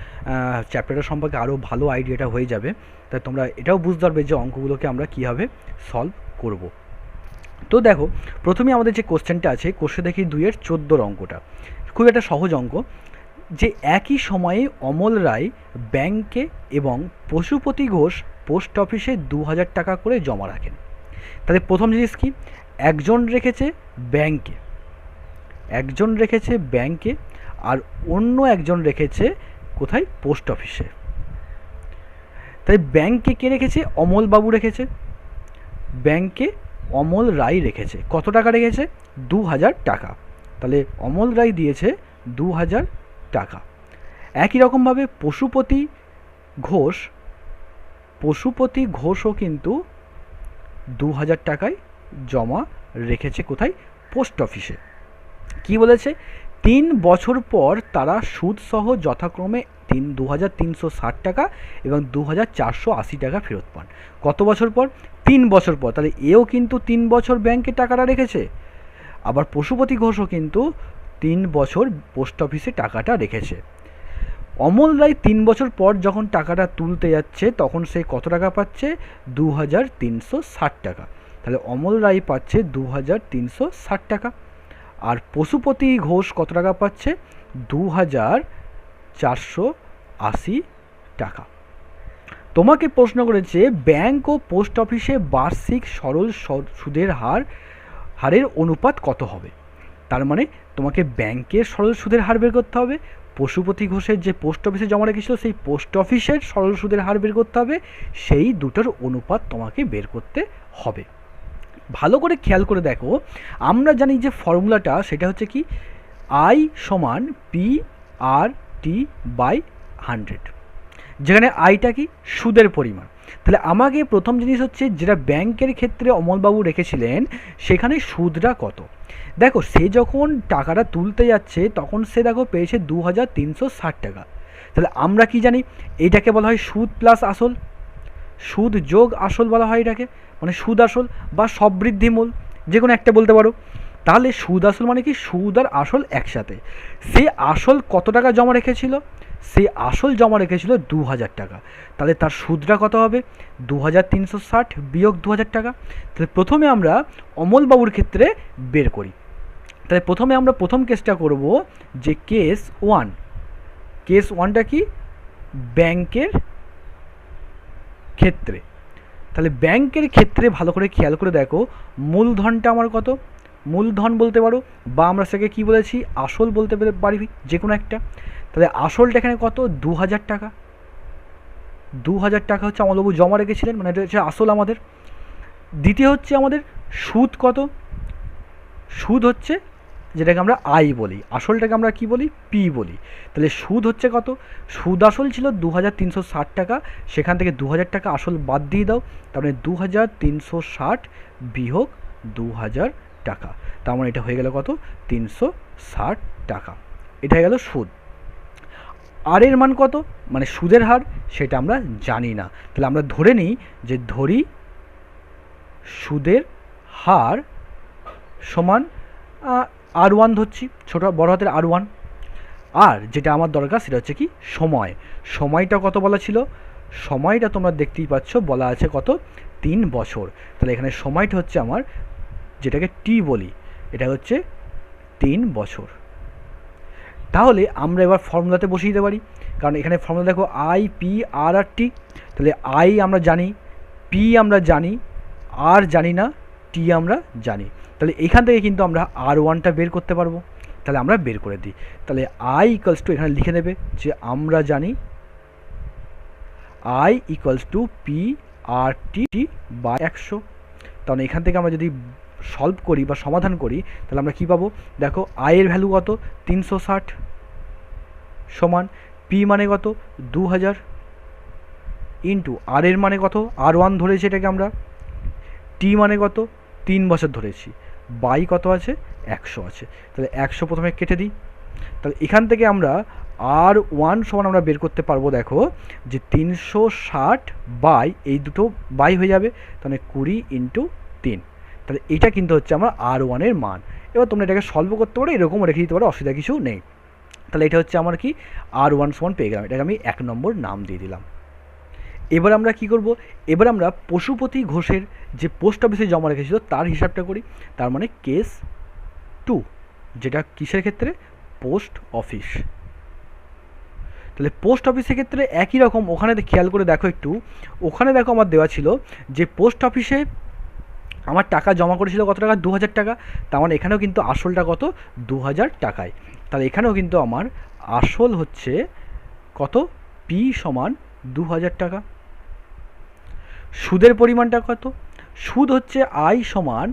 চ্যাপ্টারটা সম্পর্কে আরও ভালো আইডিয়াটা হয়ে যাবে। তাই তোমরা এটাও বুঝতে পারবে যে অঙ্কগুলোকে আমরা কীভাবে সলভ করব। তো দেখো, প্রথমে আমাদের যে কোশ্চেনটা আছে, কোষে দেখি 2-এর 14 অঙ্কটা খুব একটা সহজ অঙ্ক, যে একই সময়ে অমল রায় ব্যাংকে এবং পশুপতি ঘোষ পোস্ট অফিসে 2000 টাকা করে জমা রাখেন। তাহলে প্রথম জিনিস কি, একজন রেখেছে ব্যাংকে আর অন্য একজন রেখেছে কোথায়, পোস্ট অফিসে। তাই ব্যাংকে কে রেখেছে, অমলবাবু রেখেছে। ব্যাংকে অমল রায় রেখেছে, কত টাকা রেখেছে, 2000 টাকা। তাহলে অমল রায় দিয়েছে 2000 টাকা। একই রকমভাবে পশুপতি ঘোষও কিন্তু 2000 টাকায় জমা রেখেছে কোথায়, পোস্ট অফিসে। কি বলেছে, 3 বছর পর তারা সুদসহ যথাক্রমে 2360 টাকা এবং 2480 টাকা ফেরত পান। কত বছর পর, 3 বছর পর। তাহলে এও কিন্তু 3 বছর ব্যাংকে টাকাটা রেখেছে, আবার পশুপতি ঘোষও কিন্তু 3 বছর পোস্ট অফিসে টাকাটা রেখেছে। অমল রায় 3 বছর পর যখন টাকাটা তুলতে যাচ্ছে, তখন সে কত টাকা পাচ্ছে, 2360 টাকা। তাহলে অমল রায় পাচ্ছে 2360 টাকা। আর পশুপতি ঘোষ কত টাকা পাচ্ছে, 2480 টাকা। তোমাকে প্রশ্ন করেছে ব্যাংক ও পোস্ট অফিসে বার্ষিক সরল সুদের হারের অনুপাত কত হবে। তার মানে তোমাকে ব্যাংকের সরল সুদের হার বের করতে হবে, পশুপতি ঘোষের যে পোস্ট অফিসে জমা রেখেছিল সেই পোস্ট অফিসের সরল সুদের হার বের করতে হবে, সেই দুটোর অনুপাত তোমাকে বের করতে হবে। ভালো করে খেয়াল করে দেখো, আমরা জানি যে ফর্মুলাটা সেটা হচ্ছে কি, আই সমান পি আর টি বাই 100, যেখানে আইটা কি, সুদের পরিমাণ। তাহলে আমাকে প্রথম জিনিস হচ্ছে, যেটা ব্যাংকের ক্ষেত্রে অমলবাবু রেখেছিলেন সেখানে সুদটা কত। দেখো, সে যখন টাকাটা তুলতে যাচ্ছে তখন সে দেখো পেয়েছে 2360 টাকা। তাহলে আমরা কি জানি, এইটাকে বলা হয় সুদ প্লাস আসল, সুদ যোগ আসল বলা হয় এটাকে, মানে সুদ আসল বা সববৃদ্ধি মূল, যে কোনো একটা বলতে পারো। তাহলে সুদ আসল মানে কি, সুদ আর আসল একসাথে। সে আসল কত টাকা জমা রেখেছিল, সে আসল জমা রেখেছিল 2000 টাকা। তাহলে তার সুদটা কত হবে, 2360 বিয়োগ 2000 টাকা। তাহলে প্রথমে আমরা অমলবাবুর ক্ষেত্রে বের করি। তাহলে প্রথমে আমরা প্রথম কেসটা করব, যে কেস 1টা কি, ব্যাংকের ক্ষেত্রে। তাহলে ব্যাংকের ক্ষেত্রে ভালো করে খেয়াল করে দেখো, মূলধনটা আমার কত, মূলধন বলতে পারো, বা আমরা সেটাকে কী বলেছি, আসল বলতে পারি, যে কোনো একটা। তাহলে আসলটা এখানে কত, 2000 টাকা। 2000 টাকা হচ্ছে অমলবাবু জমা রেখেছিলেন, মানে এটা হচ্ছে আসল আমাদের। দ্বিতীয় হচ্ছে আমাদের সুদ কত, সুদ হচ্ছে যেটাকে আমরা আই বলি, আসলটাকে আমরা কি বলি, পি বলি। তাহলে সুদ হচ্ছে কত, সুদ আসল ছিল 2360 টাকা, সেখান থেকে 2000 টাকা আসল বাদ দিয়ে দাও, তার মানে 2360 বিয়োগ 2000 টাকা। তার মানে এটা হয়ে গেল কত, 360 টাকা। এটা হয়ে গেল সুদ। আর এর মান কত, মানে সুদের হার, সেটা আমরা জানি না। তাহলে আমরা ধরে নিই যে, সুদের হার সমান R1 ধরছি, ছোটো বড় হাতের R1। আর যেটা আমার দরকার সেটা হচ্ছে কি সময়। সময়টা কত বলা ছিল? সময়টা তোমরা দেখতেই পাচ্ছ বলা আছে কত, 3 বছর। তাহলে এখানে সময়টা হচ্ছে আমার, যেটাকে টি বলি, এটা হচ্ছে 3 বছর। তাহলে আমরা এবার ফর্মুলাতে বসিয়ে দিতে পারি, কারণ এখানে ফর্মুলা দেখো আই, পি, আর আর টি। তাহলে আই আমরা জানি, পি আমরা জানি, আর জানি না, টি আমরা জানি। তাহলে এখান থেকে কিন্তু আমরা R1টা বের করতে পারবো। তাহলে আমরা বের করে দিই। তাহলে আই ইকুয়ালস টু, এখানে লিখে দেবে যে আমরা জানি I equals to P R T by 100। তাহলে এখান থেকে আমরা যদি সলভ করি বা সমাধান করি তাহলে আমরা কী পাবো? দেখো আয়ের ভ্যালু কত, 360 সমান পি মানে কত, 2000 ইন্টু আর এর মানে কত, R1 ধরেছি এটাকে আমরা, টি মানে কত, 3 বছর ধরেছি, বাই কত আছে, 100 আছে। তাহলে 100 প্রথমে কেটে দিই। তাহলে এখান থেকে আমরা R1 সমান আমরা বের করতে পারবো, দেখো যে 360 বাই এই দুটো বাই হয়ে যাবে, তাহলে 20 ইন্টু 3। তাহলে এটা কিন্তু হচ্ছে আমার R1 এর মান। এবার তোমরা এটাকে সলভ করতে পারো, এরকম রেখে দিতে পারো, অসুবিধা কিছু নেই। তাহলে এটা হচ্ছে আমার কি R1 সমান পেয়ে গেলাম, এটাকে আমি 1 নম্বর নাম দিয়ে দিলাম। এবার আমরা কি করব? এবার আমরা পশুপতি ঘোষের যে পোস্ট অফিসে জমা রেখেছিল তার হিসাবটা করি। তার মানে কেস 2, যেটা কিসের ক্ষেত্রে, পোস্ট অফিস। তাহলে পোস্ট অফিসের ক্ষেত্রে একই রকম, ওখানে খেয়াল করে দেখো একটু, ওখানে দেখো আমার দেওয়া ছিল যে পোস্ট অফিসে আমার টাকা জমা করেছিল কত টাকা, 2000 টাকা। তার মানে এখানেও কিন্তু আসলটা কত, 2000 টাকায়। তাহলে এখানেও কিন্তু আমার আসল হচ্ছে কত, পি সমান 2000 টাকা। সুদের পরিমাণটা কত, সুদ হচ্ছে আই সমান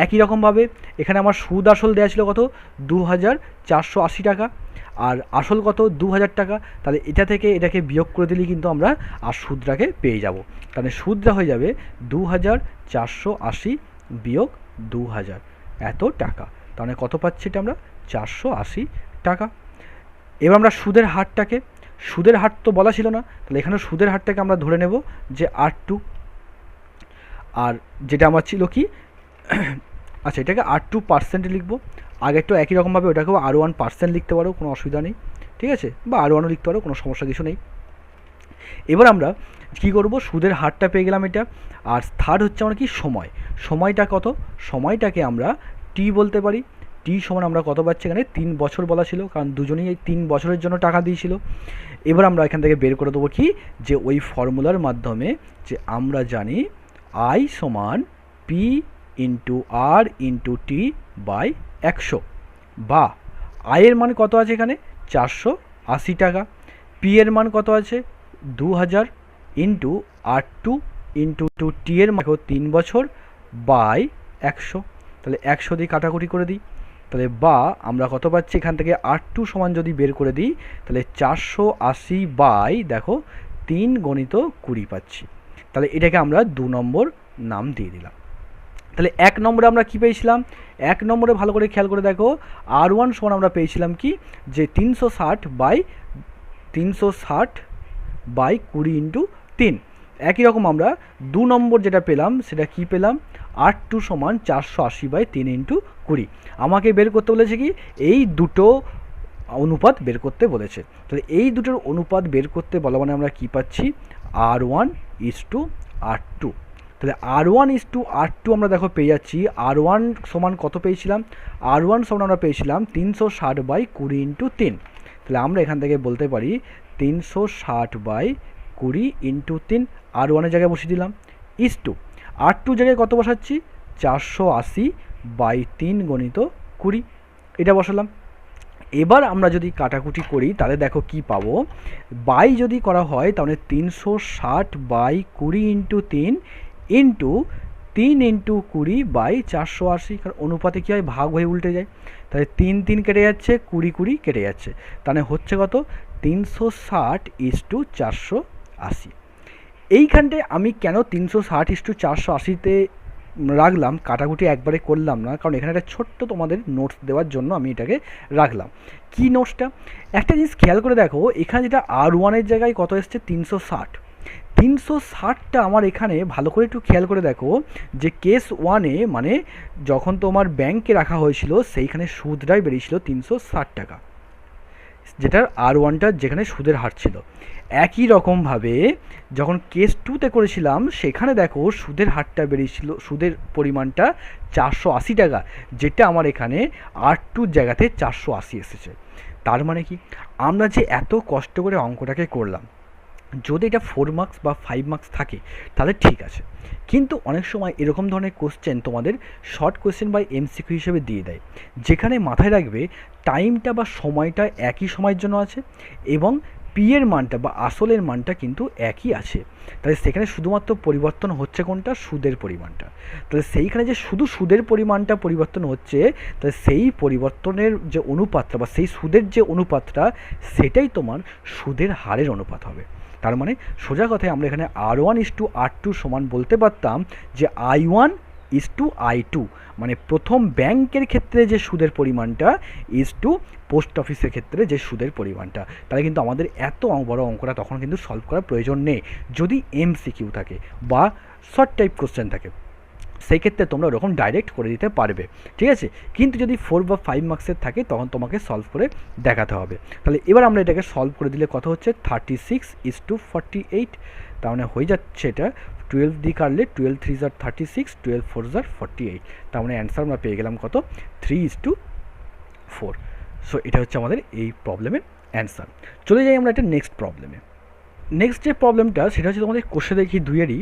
একই রকমভাবে এখানে আমার সুদ আসল দেওয়া ছিল কত, 2480 টাকা, আর আসল কত, 2000 টাকা। তাহলে এটা থেকে এটাকে বিয়োগ করে দিলেই কিন্তু আমরা আর সুদটাকে পেয়ে যাব। তাহলে সুদটা হয়ে যাবে 2480 বিয়োগ 2000, এত টাকা। তাহলে কত পাচ্ছি এটা আমরা, 480 টাকা। এবার আমরা সুদের হারটাকে, সুদের হার তো বলা ছিল না, তাহলে এখানে সুদের হারটাকে আমরা ধরে নেব যে R2। আর যেটা আমার ছিল কি, আচ্ছা এটাকে R2% লিখবো। আগেরটা একই রকমভাবে ওটাকেও R1% লিখতে পারো, কোনো অসুবিধা নেই, ঠিক আছে, বা R1ও লিখতে পারো, কোনো সমস্যা কিছু নেই। এবার আমরা কী করব, সুদের হারটা পেয়ে গেলাম এটা। আর থার্ড হচ্ছে আমরা কি, সময়। সময়টা কত, সময়টাকে আমরা টি বলতে পারি। টি সমান আমরা কত পাচ্ছি, এখানে 3 বছর বলা ছিল, কারণ দুজনেই এই 3 বছরের জন্য টাকা দিয়েছিল। এবার আমরা এখান থেকে বের করে দেবো কি, যে ওই ফর্মুলার মাধ্যমে যে আমরা জানি আই সমান P into R into T by 100, বা আয়ের মান কত আছে এখানে, 480 টাকা, পি এর মান কত আছে, 2000 ইন্টু R2 ইন্টু টি এর মান 3 বছর বাই 100। তাহলে 100 দিয়ে কাটাকুটি করে দিই, তাহলে বা আমরা কত পাচ্ছি এখান থেকে, R2 সমান যদি বের করে দিই তাহলে 480 বাই দেখো 3 গণিত 20 পাচ্ছি। তাহলে এটাকে আমরা 2 নম্বর নাম দিয়ে দিলাম। তাহলে 1 নম্বরে আমরা কি পেয়েছিলাম, 1 নম্বরে ভালো করে খেয়াল করে দেখো, R1 সমান আমরা পেয়েছিলাম কি, যে 360 বাই 20 ইন্টু 3। একই রকম আমরা 2 নম্বর যেটা পেলাম সেটা কি পেলাম, R2 সমান 480 বাই 3 ইন্টু 20। আমাকে বের করতে বলেছে কি, এই দুটো অনুপাত বের করতে বলেছে। তাহলে এই দুটোর অনুপাত বের করতে বলা মানে আমরা কি পাচ্ছি, R1:R2। তাহলে R1:R2 আমরা দেখো পেয়ে যাচ্ছি। R1 সমান কত পেয়েছিলাম, R1 সমান আমরা পেয়েছিলাম 360 বাই 20 ইন্টু 3। তাহলে আমরা এখান থেকে বলতে পারি 360 বাই 20 ইন্টু 3, R1 এর জায়গায় বসিয়ে দিলাম, ইস টু R2 জায়গায় কত বসাচ্ছি, 480 বাই 3 গণিত 20, এটা বসালাম। এবার আমরা যদি কাটাকুটি করি তাহলে দেখো কি পাবো, বাই যদি করা হয় তাহলে 360 by 20 into 3 into 3 into 20 by 480, কারণ অনুপাতে কী হয়, ভাগ হয়ে উল্টে যায়। তাহলে 3 3 কেটে যাচ্ছে, 20 20 কেটে যাচ্ছে, তাহলে হচ্ছে কত, 360:480। এইখানটায় আমি কেন 360:480-তে রাখলাম, কাটাকুটি একবারে করলাম না, কারণ এখানে একটা ছোট্ট তোমাদের নোটস দেওয়ার জন্য আমি এটাকে রাখলাম। কি নোটসটা, একটা জিনিস খেয়াল করে দেখো, এখানে যেটা R1 এর জায়গায় কত এসছে, 360, 360টা আমার এখানে ভালো করে একটু খেয়াল করে দেখো যে কেস ওয়ানে মানে যখন তোমার ব্যাংকে রাখা হয়েছিল সেইখানে সুদটাই বেরিয়েছিল 360 টাকা, যেটার আর1টা যেখানে সুদের হার ছিল। একই রকমভাবে যখন কেস টুতে করেছিলাম সেখানে দেখো সুদের হারটা বেরিয়েছিল, সুদের পরিমাণটা 480 টাকা, যেটা আমার এখানে আর2 জায়গাতে 480 এসেছে। তার মানে কি, আমরা যে এত কষ্ট করে অঙ্কটাকে করলাম, যদি এটা 4 মার্কস বা 5 মার্কস থাকে তাহলে ঠিক আছে, কিন্তু অনেক সময় এরকম ধরনের কোশ্চেন তোমাদের শর্ট কোশ্চেন বা এমসিকিউ হিসেবে দিয়ে দেয়, যেখানে মাথায় রাখবে টাইমটা বা সময়টা একই সময়ের জন্য আছে এবং পি এর মানটা বা আসলের মানটা কিন্তু একই আছে। তাহলে সেখানে শুধুমাত্র পরিবর্তন হচ্ছে কোনটা, সুদের পরিমাণটা। তাহলে সেইখানে যে শুধু সুদের পরিমাণটা পরিবর্তন হচ্ছে, তাহলে সেই পরিবর্তনের যে অনুপাতটা বা সেই সুদের যে অনুপাতটা সেটাই তোমার সুদের হারের অনুপাত হবে। তার মানে সোজা কথায় আমরা এখানে R1:R2 সমান বলতে পারতাম যে I1:I2, মানে প্রথম ব্যাংকের ক্ষেত্রে যে সুদের পরিমাণটা ইজ টু পোস্ট অফিসের ক্ষেত্রে যে সুদের পরিমাণটা। তাহলে কিন্তু আমাদের এত বড় অঙ্কটা তখন কিন্তু সলভ করার প্রয়োজন নেই যদি এমসিকিউ থাকে বা শর্ট টাইপ কোশ্চেন থাকে, সেই ক্ষেত্রে তোমরা ওরকম ডাইরেক্ট করে দিতে পারবে, ঠিক আছে। কিন্তু যদি 4 বা 5 মার্কসের থাকে তখন তোমাকে সলভ করে দেখাতে হবে। তাহলে এবার আমরা এটাকে সলভ করে দিলে কত হচ্ছে, 36:48, তার মানে হয়ে যাচ্ছে এটা 12 দিয়ে কাটলে 12 3 * 36, 12 4 * 48, তার মানে অ্যান্সার আমরা পেয়ে গেলাম কত, 3:4। সো এটা হচ্ছে আমাদের এই প্রবলেমের অ্যান্সার। চলে যাই আমরা একটা নেক্সট প্রবলেমে। নেক্সট যে প্রবলেমটা সেটা হচ্ছে তোমাদের কোশ্চেন দেখি 2-এরই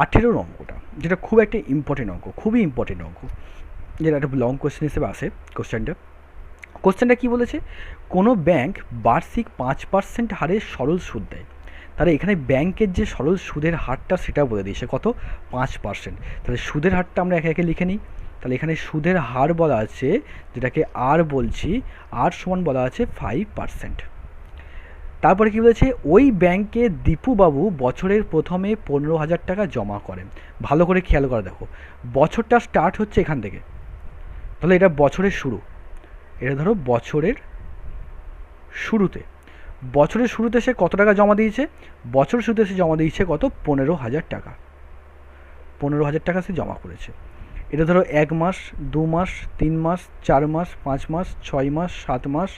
18 অঙ্কটা, যেটা খুব একটা ইম্পর্টেন্ট অঙ্ক, খুবই ইম্পর্টেন্ট অঙ্ক, যেটা একটা লং কোশ্চেন হিসেবে আসে। কোশ্চেনটা কী বলেছে, কোনো ব্যাংক বার্ষিক 5% হারে সরল সুদ দেয়। তাহলে এখানে ব্যাংকের যে সরল সুদের হারটা সেটা বলে দিয়েছে কত, 5%। তাহলে সুদের হারটা আমরা একে একে লিখে নিই। তাহলে এখানে সুদের হার বলা আছে, যেটাকে আর বলছি, আর সমান বলা আছে 5%। তারপরে কী বলেছে, ওই ব্যাংকে দীপুবাবু বছরের প্রথমে 15,000 টাকা জমা করেন। ভালো করে খেয়াল করে দেখো, বছরটা স্টার্ট হচ্ছে এখান থেকে, তাহলে এটা বছরের শুরু, এটা ধরো বছরের শুরুতে, বছরের শুরুতে সে কত টাকা জমা দিয়েছে, বছরের শুরুতে সে জমা দিয়েছে কত, 15,000 টাকা, 15,000 টাকা সে জমা করেছে। এটা ধরো 1 মাস, 2 মাস, 3 মাস, 4 মাস, 5 মাস, 6 মাস, 7 মাস,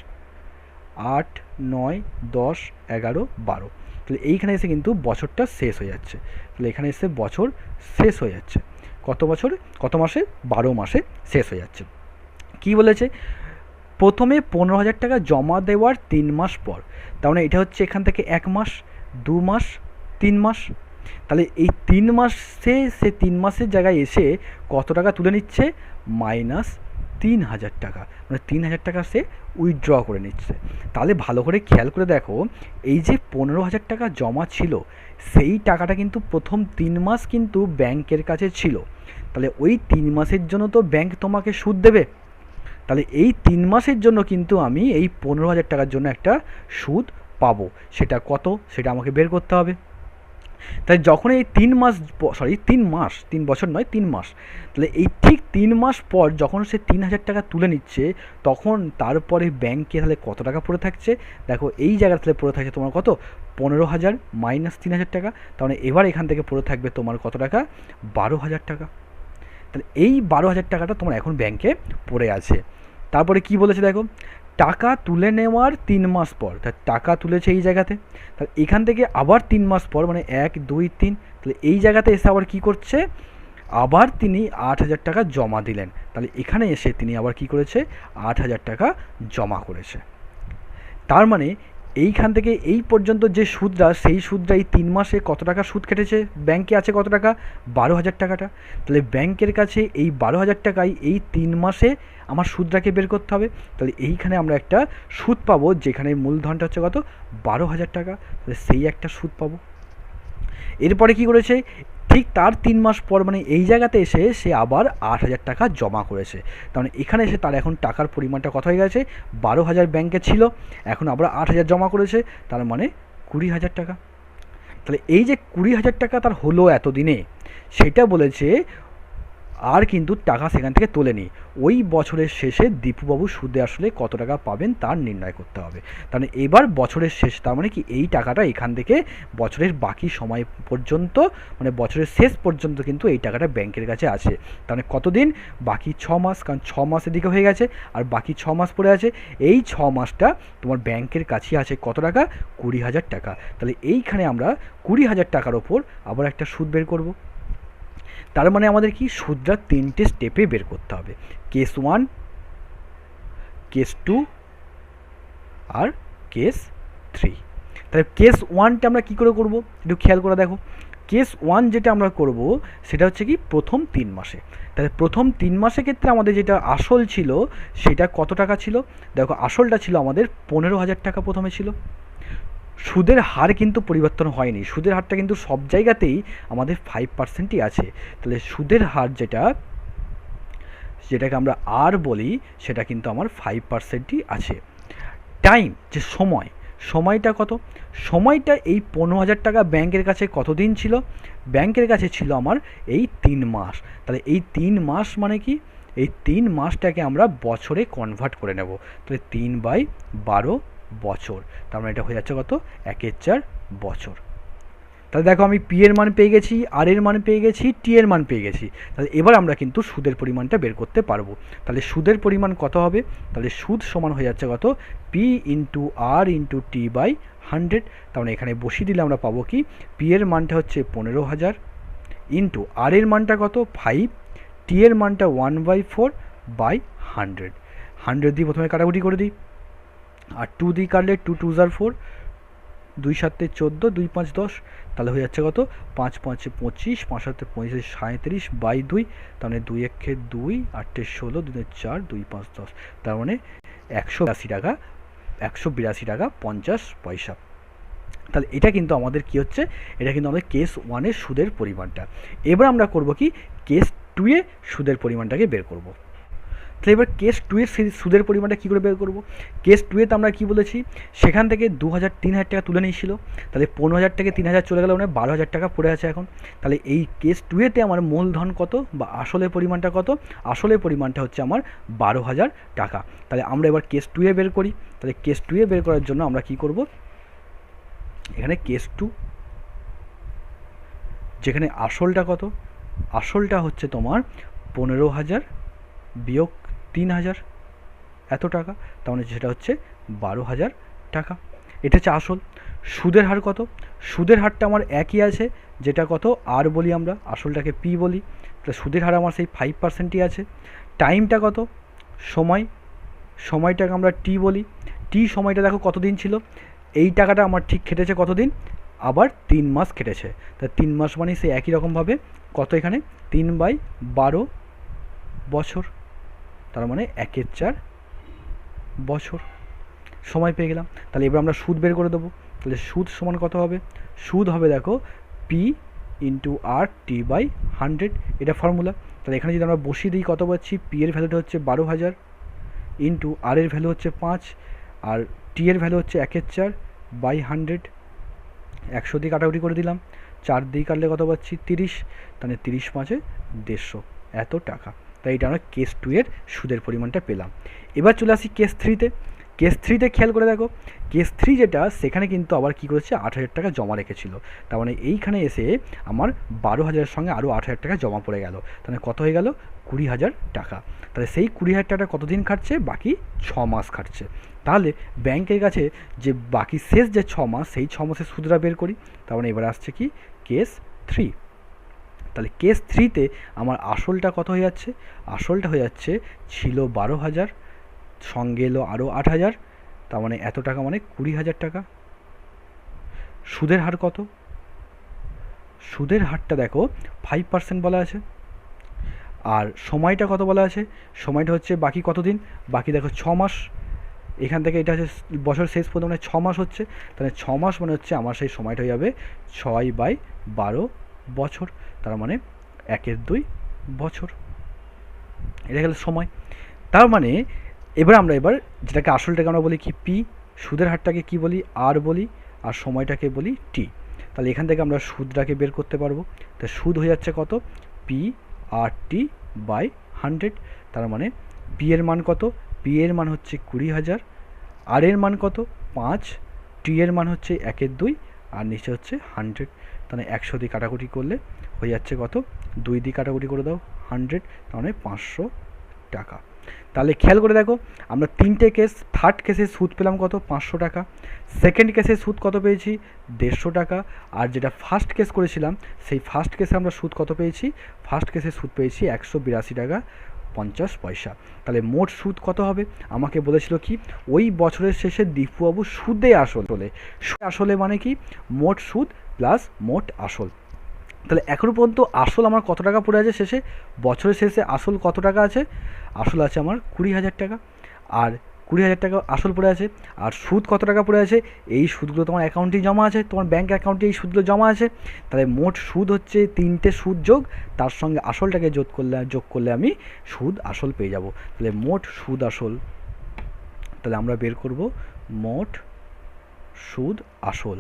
8, 9, 10, 11, 12। তাহলে এইখানে এসে কিন্তু বছরটা শেষ হয়ে যাচ্ছে। তাহলে এখানে এসে বছর শেষ হয়ে যাচ্ছে কত বছরে, কত মাসে, 12 মাসে শেষ হয়ে যাচ্ছে। কি বলেছে, প্রথমে 15,000 টাকা জমা দেওয়ার 3 মাস পর, তার মানে এটা হচ্ছে এখান থেকে 1 মাস, 2 মাস, 3 মাস। তাহলে এই 3 মাসে সে 3 মাসের জায়গায় এসে কত টাকা তুলে নিচ্ছে, -3,000 টাকা, মানে 3,000 টাকা সে উইথড্র করে নিচ্ছে। তাহলে ভালো করে খেয়াল করে দেখো, এই যে 15,000 টাকা জমা ছিল সেই টাকাটা কিন্তু প্রথম 3 মাস কিন্তু ব্যাংকের কাছে ছিল। তাহলে ওই 3 মাসের জন্য তো ব্যাংক তোমাকে সুদ দেবে, তাহলে এই 3 মাসের জন্য কিন্তু আমি এই 15,000 টাকার জন্য একটা সুদ পাবো। সেটা কত, সেটা আমাকে বের করতে হবে। তাই যখন এই 3 মাস, 3 বছর নয়, 3 মাস, তাহলে এই ঠিক 3 মাস পর যখন সে 3,000 টাকা তুলে নিচ্ছে, তখন তারপরে ব্যাংকে তাহলে কত টাকা পড়ে থাকছে, দেখো এই জায়গায় তাহলে পড়ে থাকছে তোমার কত, 15,000 মাইনাস 3,000 টাকা, তাহলে এবার এখান থেকে পড়ে থাকবে তোমার কত টাকা, 12,000 টাকা। তাহলে এই 12,000 টাকাটা তোমার এখন ব্যাংকে পড়ে আছে। তারপরে কি বলেছে দেখো, টাকা তুলে নেওয়ার 3 মাস পর, তা টাকা তুলেছে এই জায়গাতে, তাহলে এখান থেকে আবার 3 মাস পর, মানে 1, 2, 3, তাহলে এই জায়গাতে এসে আবার কি করছে, আবার তিনি 8,000 টাকা জমা দিলেন। তাহলে এখানে এসে তিনি আবার কি করেছে, 8,000 টাকা জমা করেছে। তার মানে এইখান থেকে এই পর্যন্ত যে সুদটা, সেই সুদটা এই 3 মাসে কত টাকা সুদ কেটেছে, ব্যাংকে আছে কত টাকা, 12,000 টাকাটা। তাহলে ব্যাংকের কাছে এই 12,000 টাকায় এই 3 মাসে আমার সুদটাকে বের করতে হবে। তাহলে এইখানে আমরা একটা সুদ পাবো, যেখানে মূলধনটা হচ্ছে কত, 12,000 টাকা, তাহলে সেই একটা সুদ পাবো। এরপরে কি করেছে, ঠিক তার 3 মাস পর, মানে এই জায়গাতে এসে সে আবার 8,000 টাকা জমা করেছে। তার মানে এখানে এসে তার এখন টাকার পরিমাণটা কত হয়ে গেছে, 12,000 ব্যাংকে ছিল, এখন আবার 8,000 জমা করেছে, তার মানে 20,000 টাকা। তাহলে এই যে 20,000 টাকা তার হলো এতদিনে, সেটা বলেছে আর কিন্তু টাকা সেখান থেকে তোলে নি। ওই বছরের শেষে দীপুবাবু সুদে আসলে কত টাকা পাবেন তার নির্ণয় করতে হবে। তাহলে এবার বছরের শেষ, তার মানে কি এই টাকাটা এখান থেকে বছরের বাকি সময় পর্যন্ত, মানে বছরের শেষ পর্যন্ত কিন্তু এই টাকাটা ব্যাংকের কাছে আছে। তাহলে কতদিন? বাকি 6 মাস, কারণ 6 মাস এদিকে হয়ে গেছে আর বাকি 6 মাস পড়ে আছে। এই 6 মাসটা তোমার ব্যাংকের কাছে আছে কত টাকা? 20,000 টাকা। তাহলে এইখানে আমরা 20,000 টাকার ওপর আবার একটা সুদ বের করব। তার মানে আমাদের কি সুদটা 3টে স্টেপে বের করতে হবে, কেস 1, কেস 2 আর কেস 3। তাহলে কেস 1টা আমরা কী করে করব একটু খেয়াল করে দেখো। কেস 1 যেটা আমরা করব সেটা হচ্ছে কি প্রথম 3 মাসে। তাহলে প্রথম 3 মাসের ক্ষেত্রে আমাদের যেটা আসল ছিল সেটা কত টাকা ছিল? দেখো আসলটা ছিল আমাদের 15,000 টাকা প্রথমে ছিল। সুদের হার কিন্তু পরিবর্তন হয়নি, সুদের হারটা কিন্তু সব জায়গাতেই আমাদের 5%ই আছে। তাহলে সুদের হার যেটাকে আমরা আর বলি সেটা কিন্তু আমার 5%ই আছে। টাইম, যে সময়টা কত? সময়টা এই 15,000 টাকা ব্যাংকের কাছে কতদিন ছিল? ব্যাংকের কাছে ছিল আমার এই 3 মাস। তাহলে এই 3 মাস মানে কি? এই 3 মাসটাকে আমরা বছরে কনভার্ট করে নেব। তাহলে 3/12 বছর, তার মানে এটা হয়ে যাচ্ছে কত? 1/4 বছর। তাহলে দেখো আমি পি এর মান পেয়ে গেছি, আর এর মান পেয়ে গেছি, টি এর মান পেয়ে গেছি। তাহলে এবার আমরা কিন্তু সুদের পরিমাণটা বের করতে পারবো। তাহলে সুদের পরিমাণ কত হবে? তাহলে সুদ সমান হয়ে যাচ্ছে কত? P into R into T by 100। তার মানে এখানে বসিয়ে দিলে আমরা পাবো কি? পি এর মানটা হচ্ছে 15,000 ইন্টু আর এর মানটা কত? 5, টি এর মানটা 1/4 বাই 100। 100 দিয়ে প্রথমে কাটাকুটি করে দিই, আর 2 দিয়ে কাটলে 2 2 4, 2 7 14, 2 5 10। তাহলে হয়ে যাচ্ছে কত? 5 5 25, 5 7 25 37 বাই 2। তার মানে 2 1 2, 8 16, 2 4, 2 5 10। তার মানে 182 টাকা, 182 টাকা 50 পয়সা। তাহলে এটা কিন্তু আমাদের কি হচ্ছে? এটা কিন্তু আমাদের কেস 1-এর সুদের পরিমাণটা। এবার আমরা করব কি? কেস 2-এ সুদের পরিমাণটাকে বের করব। তাহলে এবার কেস 2-এর সুদের পরিমাণটা কী করে বের করবো? কেস 2-এতে আমরা কী বলেছি? সেখান থেকে 2,000 3,000 টাকা তুলে নিয়েছিল। তাহলে 15,000 থেকে 3,000 চলে গেলে মানে 12,000 টাকা পড়ে আছে এখন। তাহলে এই কেস 2-এতে আমার মূলধন কত বা আসলের পরিমাণটা কত? আসলের পরিমাণটা হচ্ছে আমার 12,000 টাকা। তাহলে আমরা এবার কেস 2-এ বের করি। তাহলে কেস 2-এ বের করার জন্য আমরা কী করব? এখানে কেস 2, যেখানে আসলটা কত? আসলটা হচ্ছে তোমার 15,000 বিয়োগ 3,000, এত টাকা। তার মানে সেটা হচ্ছে 12,000 টাকা। এটা হচ্ছে আসল। সুদের হার কত? সুদের হারটা আমার একই আছে, যেটা কত? আর বলি আমরা, আসলটাকে পি বলি। তাহলে সুদের হার আমার সেই 5%ই আছে। টাইমটা কত? সময়টাকে আমরা টি বলি। টি সময়টা দেখো কতদিন ছিল? এই টাকাটা আমার ঠিক খেটেছে কতদিন? আবার 3 মাস খেটেছে। তা 3 মাস মানে সেই একই রকমভাবে কত এখানে? 3/12 বছর। তার মানে 1/4 বছর সময় পেয়ে গেলাম। তাহলে এবার আমরা সুদ বের করে দেবো। তাহলে সুদ সমান কত হবে? সুদ হবে দেখো P into R T by 100, এটা ফর্মুলা। তাহলে এখানে যদি আমরা বসিয়ে দিই কত পাচ্ছি? পি এর ভ্যালুটা হচ্ছে 12,000 ইন্টু আর এর ভ্যালু হচ্ছে 5, আর টি এর ভ্যালু হচ্ছে 1/4 বাই 100। 100 দিয়ে কাটাকুটি করে দিলাম, 4 দিয়ে কাটলে কত পাচ্ছি? 30। তাহলে 30 5 150, এত টাকা। তাই এটা আমরা কেস 2-এর সুদের পরিমাণটা পেলাম। এবার চলে আসি কেস 3-তে। কেস 3-তে খেয়াল করে দেখো, কেস 3 যেটা, সেখানে কিন্তু আবার কী করেছে? 8,000 টাকা জমা রেখেছিল। তার মানে এইখানে এসে আমার 12,000-এর সঙ্গে আরও 8,000 টাকা জমা পড়ে গেল। তাহলে কত হয়ে গেল? 20,000 টাকা। তাহলে সেই 20,000 টাকা কতদিন খাটছে? বাকি 6 মাস খাটছে। তাহলে ব্যাংকের কাছে যে বাকি শেষ যে 6 মাস, সেই 6 মাসের সুদটা বের করি। তার মানে এবার আসছে কি? কেস 3। তাহলে কেস 3-তে আমার আসলটা কত হয়ে যাচ্ছে? আসলটা হয়ে যাচ্ছে, ছিল 12,000, সঙ্গে এলো আরও 8,000, তার মানে এত টাকা মানে 20,000 টাকা। সুদের হার কত? সুদের হারটা দেখো 5% বলা আছে। আর সময়টা কত বলা আছে? সময়টা হচ্ছে বাকি কতদিন? বাকি দেখো 6 মাস। এখান থেকে এটা হচ্ছে বছর শেষ পর্যন্ত মানে 6 মাস হচ্ছে। তাহলে 6 মাস মানে হচ্ছে আমার সেই সময়টা হয়ে যাবে 6/12 বছর। তার মানে 1/2 বছর। এটা গেল সময়। তার মানে আমরা যেটাকে আসলটাকে আমরা বলি কি? পি। সুদের হারটাকে কি বলি? আর বলি। আর সময়টাকে বলি টি। তাহলে এখান থেকে আমরা সুদটাকে বের করতে পারবো। তা সুদ হয়ে যাচ্ছে কত? পি আর টি বাই 100, তার মানে পি এর মান কত? পি এর মান হচ্ছে 20,000, আর এর মান কত? 5, টি এর মান হচ্ছে 1/2, আর নিচে হচ্ছে 100। তাহলে 100 দিয়ে কাটাকুটি করলে হয়ে যাচ্ছে কত? 2 দিয়ে কাটাকুটি করে দাও 100, তার মানে 500 টাকা। তাহলে খেয়াল করে দেখো, আমরা তিনটে কেস, থার্ড কেসে সুদ পেলাম কত? 500 টাকা। সেকেন্ড কেসে সুদ কত পেয়েছি? 150 টাকা। আর যেটা ফার্স্ট কেস করেছিলাম, সেই ফার্স্ট কেসে আমরা সুদ কত পেয়েছি? ফার্স্ট কেসে সুদ পেয়েছি 182 টাকা 50 পয়সা। তাহলে মোট সুদ কত হবে? আমাকে বলেছিল কি, ওই বছরের শেষে দীপুবাবু সুদে আসলে মানে কি? মোট সুদ প্লাস মোট আসল। তাহলে এখনও পর্যন্ত আসল আমার কত টাকা পড়ে আছে শেষে? বছরের শেষে আসল কত টাকা আছে? আসল আছে আমার 20,000 টাকা, আর 20,000 টাকা আসল পড়ে আছে। আর সুদ কত টাকা পড়ে আছে? এই সুদগুলো তোমার অ্যাকাউন্টেই জমা আছে, তোমার ব্যাঙ্ক অ্যাকাউন্টে এই সুদগুলো জমা আছে। তাহলে মোট সুদ হচ্ছে 3টে সুদ যোগ তার সঙ্গে আসলটাকে যোগ করলে আমি সুদ আসল পেয়ে যাব। তাহলে মোট সুদ আসল, তাহলে আমরা বের করব মোট সুদ আসল,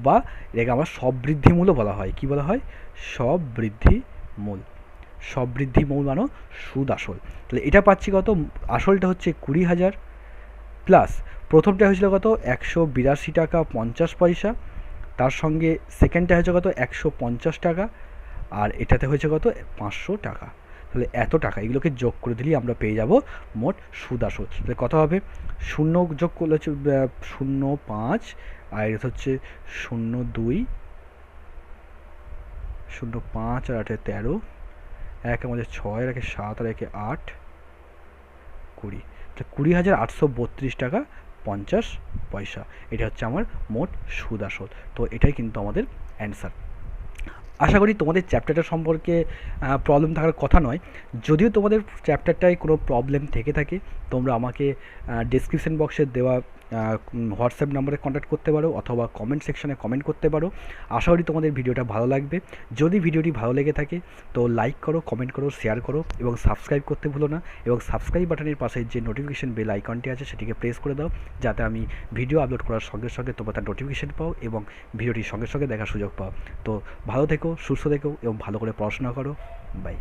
বা এটাকে আমরা সববৃদ্ধি মূলও বলা হয়। কি বলা হয়? সববৃদ্ধি মূল। সববৃদ্ধি মূল মানে সুদ আসল। তাহলে এটা পাচ্ছি কত? আসলটা হচ্ছে 20,000, প্লাস প্রথমটা হয়েছিল কত? 182 টাকা 50 পয়সা, তার সঙ্গে সেকেন্ডটা হয়েছে কত? 150 টাকা, আর এটাতে হয়েছে কত? 500 টাকা। তাহলে এত টাকা, এগুলোকে যোগ করে দিলেই আমরা পেয়ে যাব মোট সুদ আসল। তাহলে কত হবে? 0 যোগ করলে হচ্ছে 0.5, আর এটা হচ্ছে 0.2, 0.5 আর 8 13, এক আমাদের 6, আর 7, আর 8, 20। তো 20,832 টাকা 50 পয়সা, এটা হচ্ছে আমার মোট সুদ আসল। তো এটাই কিন্তু আমাদের অ্যান্সার। আশা করি তোমাদের চ্যাপ্টারটা সম্পর্কে প্রবলেম থাকার কথা নয়। যদিও তোমাদের চ্যাপ্টারটায় কোনো প্রবলেম থেকে থাকে, তোমরা আমাকে ডেসক্রিপশন বক্সে দেওয়া হোয়াটসঅ্যাপ নাম্বারে কন্ট্যাক্ট করতে পারো, অথবা কমেন্ট সেকশনে কমেন্ট করতে পারো। আশা করি তোমাদের ভিডিওটা ভালো লাগবে। যদি ভিডিওটি ভালো লেগে থাকে তো লাইক করো, কমেন্ট করো, শেয়ার করো, এবং সাবস্ক্রাইব করতে ভুলো না। এবং সাবস্ক্রাইব বাটনের পাশে যে নোটিফিকেশন বেল আইকনটি আছে সেটিকে প্রেস করে দাও, যাতে আমি ভিডিও আপলোড করার সঙ্গে সঙ্গে তোমরা তার নোটিফিকেশন পাও এবং ভিডিওটির সঙ্গে সঙ্গে দেখার সুযোগ পাও। তো ভালো থেকো, সুস্থ থেকো, এবং ভালো করে পড়াশোনা করো। বাই।